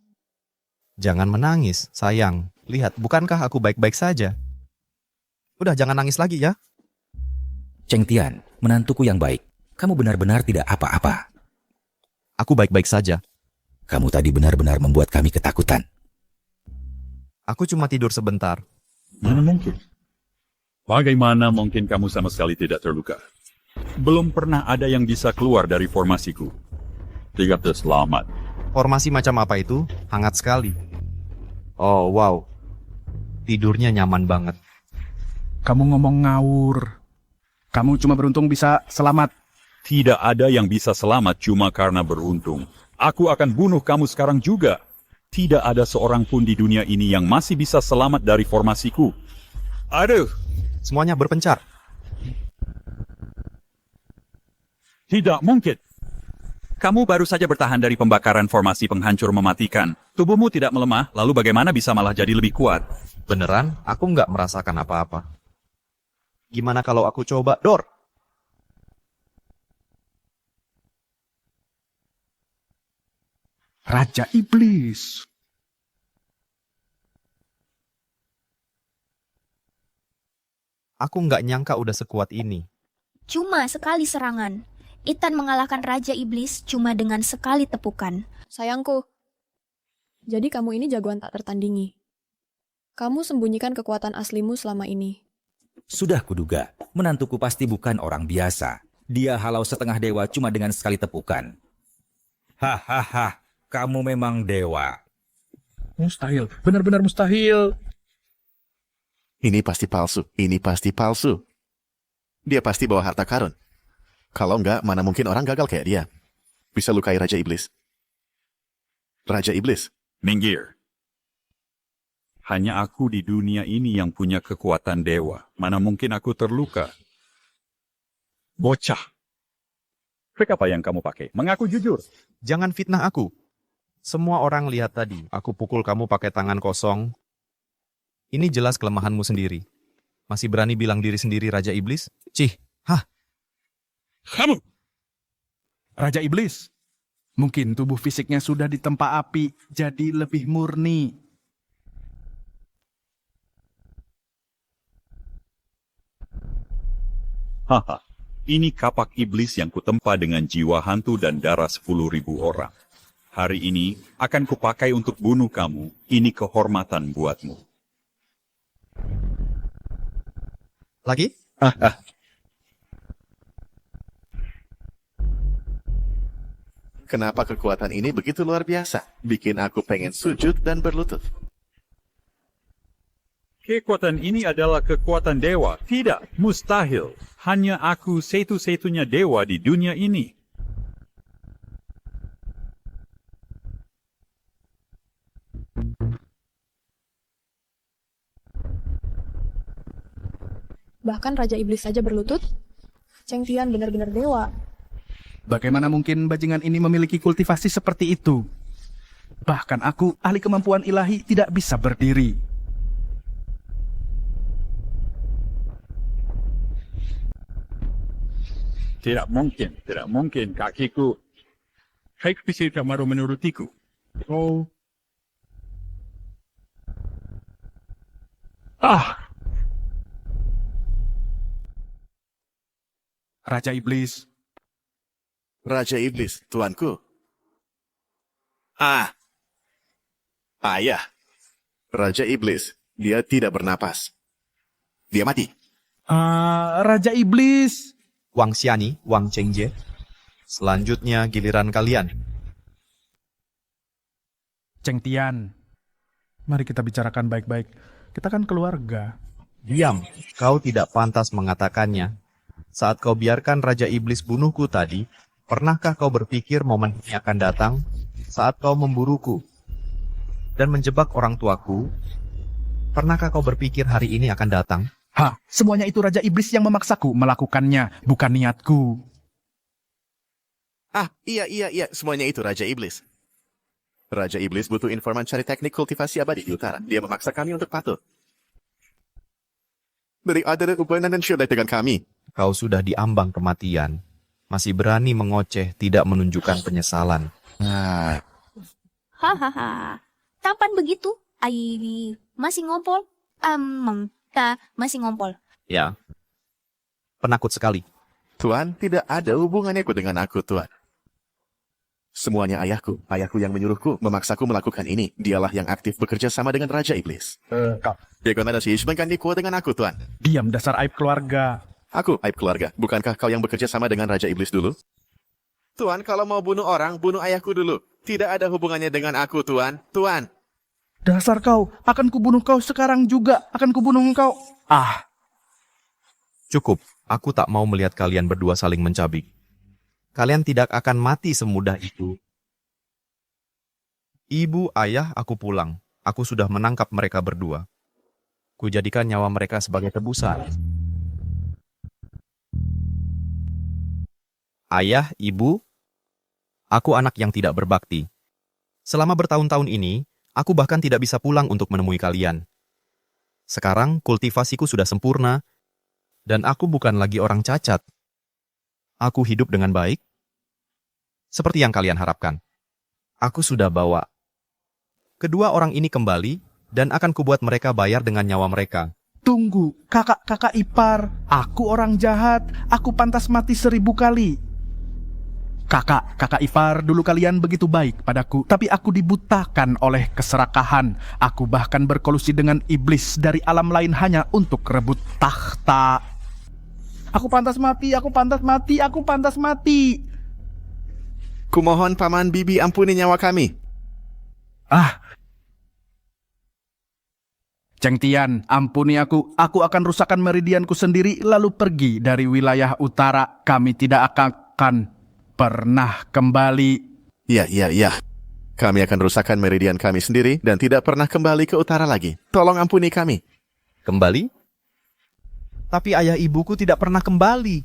S1: Jangan menangis, sayang. Lihat, bukankah aku baik-baik saja? Udah, jangan nangis lagi ya.
S5: Cheng Tian, menantuku yang baik. Kamu benar-benar tidak apa-apa.
S1: Aku baik-baik saja.
S5: Kamu tadi benar-benar membuat kami ketakutan.
S1: Aku cuma tidur sebentar.
S20: Mana mungkin? Bagaimana mungkin kamu sama sekali tidak terluka? Belum pernah ada yang bisa keluar dari formasiku. Tidak terselamat.
S1: Formasi macam apa itu? Hangat sekali. Oh, wow. Tidurnya nyaman banget.
S11: Kamu ngomong ngawur. Kamu cuma beruntung bisa selamat.
S20: Tidak ada yang bisa selamat cuma karena beruntung. Aku akan bunuh kamu sekarang juga. Tidak ada seorang pun di dunia ini yang masih bisa selamat dari formasiku. Aduh,
S1: semuanya berpencar.
S20: Tidak mungkin. Kamu baru saja bertahan dari pembakaran formasi penghancur mematikan. Tubuhmu tidak melemah, lalu bagaimana bisa malah jadi lebih kuat?
S1: Beneran, aku nggak merasakan apa-apa. Gimana kalau aku coba, Dor?
S11: Raja Iblis.
S1: Aku nggak nyangka udah sekuat ini.
S9: Cuma sekali serangan. Ethan mengalahkan Raja Iblis cuma dengan sekali tepukan.
S10: Sayangku, jadi kamu ini jagoan tak tertandingi. Kamu sembunyikan kekuatan aslimu selama ini.
S5: Sudah kuduga, menantuku pasti bukan orang biasa. Dia halau setengah dewa cuma dengan sekali tepukan. Hahaha, kamu memang dewa.
S11: Mustahil, benar-benar mustahil.
S19: Ini pasti palsu, ini pasti palsu. Dia pasti bawa harta karun. Kalau enggak, mana mungkin orang gagal kayak dia. Bisa lukai Raja Iblis. Raja Iblis.
S20: Minggir. Hanya aku di dunia ini yang punya kekuatan dewa. Mana mungkin aku terluka? Bocah. Trik apa yang kamu pakai? Mengaku jujur.
S1: Jangan fitnah aku. Semua orang lihat tadi, aku pukul kamu pakai tangan kosong. Ini jelas kelemahanmu sendiri. Masih berani bilang diri sendiri Raja Iblis? Cih, hah?
S11: Kamu! Raja Iblis. Mungkin tubuh fisiknya sudah ditempa api, jadi lebih murni.
S20: Haha, ini kapak iblis yang kutempa dengan jiwa hantu dan darah 10.000 orang. Hari ini akan kupakai untuk bunuh kamu. Ini kehormatan buatmu.
S1: Lagi?
S19: Kenapa kekuatan ini begitu luar biasa? Bikin aku pengen sujud dan berlutut.
S20: Kekuatan ini adalah kekuatan dewa. Tidak, mustahil. Hanya aku satu-satunya dewa di dunia ini.
S10: Bahkan Raja Iblis saja berlutut. Cheng Tian benar-benar dewa.
S11: Bagaimana mungkin bajingan ini memiliki kultivasi seperti itu? Bahkan aku, ahli kemampuan ilahi, tidak bisa berdiri.
S20: Tidak mungkin kakiku. Kaki bisa baru menurutiku. Oh.
S11: Raja Iblis.
S19: Raja Iblis, tuanku. Ayah. Raja Iblis, dia tidak bernapas. Dia mati.
S11: Raja Iblis.
S1: Wang Xiani, Wang Chengjie. Selanjutnya giliran kalian.
S11: Cheng Tian. Mari kita bicarakan baik-baik. Kita kan keluarga.
S1: Diam, kau tidak pantas mengatakannya. Saat kau biarkan Raja Iblis bunuhku tadi, pernahkah kau berpikir momen ini akan datang saat kau memburuku dan menjebak orang tuaku? Pernahkah kau berpikir hari ini akan datang?
S11: Semuanya itu Raja Iblis yang memaksaku melakukannya, bukan niatku.
S19: Iya, semuanya itu Raja Iblis. Raja Iblis butuh informan cari teknik kultivasi abadi di utara. Dia memaksa kami untuk patuh. Dari ada hubungan dan syukur dengan kami.
S1: Kau sudah diambang kematian. Masih berani mengoceh, tidak menunjukkan penyesalan.
S9: Hahaha. Tampan begitu, masih ngompol? Masih ngompol.
S1: Ya, penakut sekali.
S19: Tuan, tidak ada hubungannya dengan aku, Tuan. Semuanya ayahku. Ayahku yang menyuruhku, memaksaku melakukan ini. Dialah yang aktif bekerja sama dengan Raja Iblis. Dia ada sih, dengan aku, Tuan.
S11: Diam, dasar aib keluarga.
S19: Aku aib keluarga. Bukankah kau yang bekerja sama dengan Raja Iblis dulu? Tuan, kalau mau bunuh orang, bunuh ayahku dulu. Tidak ada hubungannya dengan aku, Tuan. Tuan.
S11: Dasar kau, akan kubunuh kau sekarang juga. Akan kubunuh engkau.
S1: Cukup, aku tak mau melihat kalian berdua saling mencabik. Kalian tidak akan mati semudah itu. Ibu, ayah, aku pulang. Aku sudah menangkap mereka berdua. Kujadikan nyawa mereka sebagai tebusan. Ayah, ibu, aku anak yang tidak berbakti. Selama bertahun-tahun ini, aku bahkan tidak bisa pulang untuk menemui kalian. Sekarang kultivasiku sudah sempurna, dan aku bukan lagi orang cacat. Aku hidup dengan baik, seperti yang kalian harapkan. Aku sudah bawa kedua orang ini kembali, dan akan kubuat mereka bayar dengan nyawa mereka.
S11: Tunggu, kakak ipar. Aku orang jahat. Aku pantas mati 1000 kali. Kakak ipar, dulu kalian begitu baik padaku, tapi aku dibutakan oleh keserakahan. Aku bahkan berkolusi dengan iblis dari alam lain hanya untuk rebut takhta. Aku pantas mati, aku pantas mati, aku pantas mati.
S19: Kumohon Paman Bibi ampuni nyawa kami.
S11: Cheng Tian, ampuni aku. Aku akan rusakkan meridianku sendiri lalu pergi dari wilayah utara. Kami tidak akan pernah kembali.
S19: Ya. Kami akan rusakkan meridian kami sendiri dan tidak pernah kembali ke utara lagi. Tolong ampuni kami.
S1: Kembali? Tapi ayah ibuku tidak pernah kembali.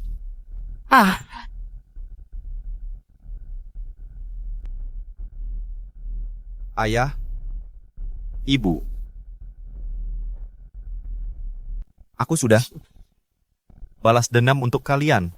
S1: Ayah, ibu. Aku sudah balas dendam untuk kalian.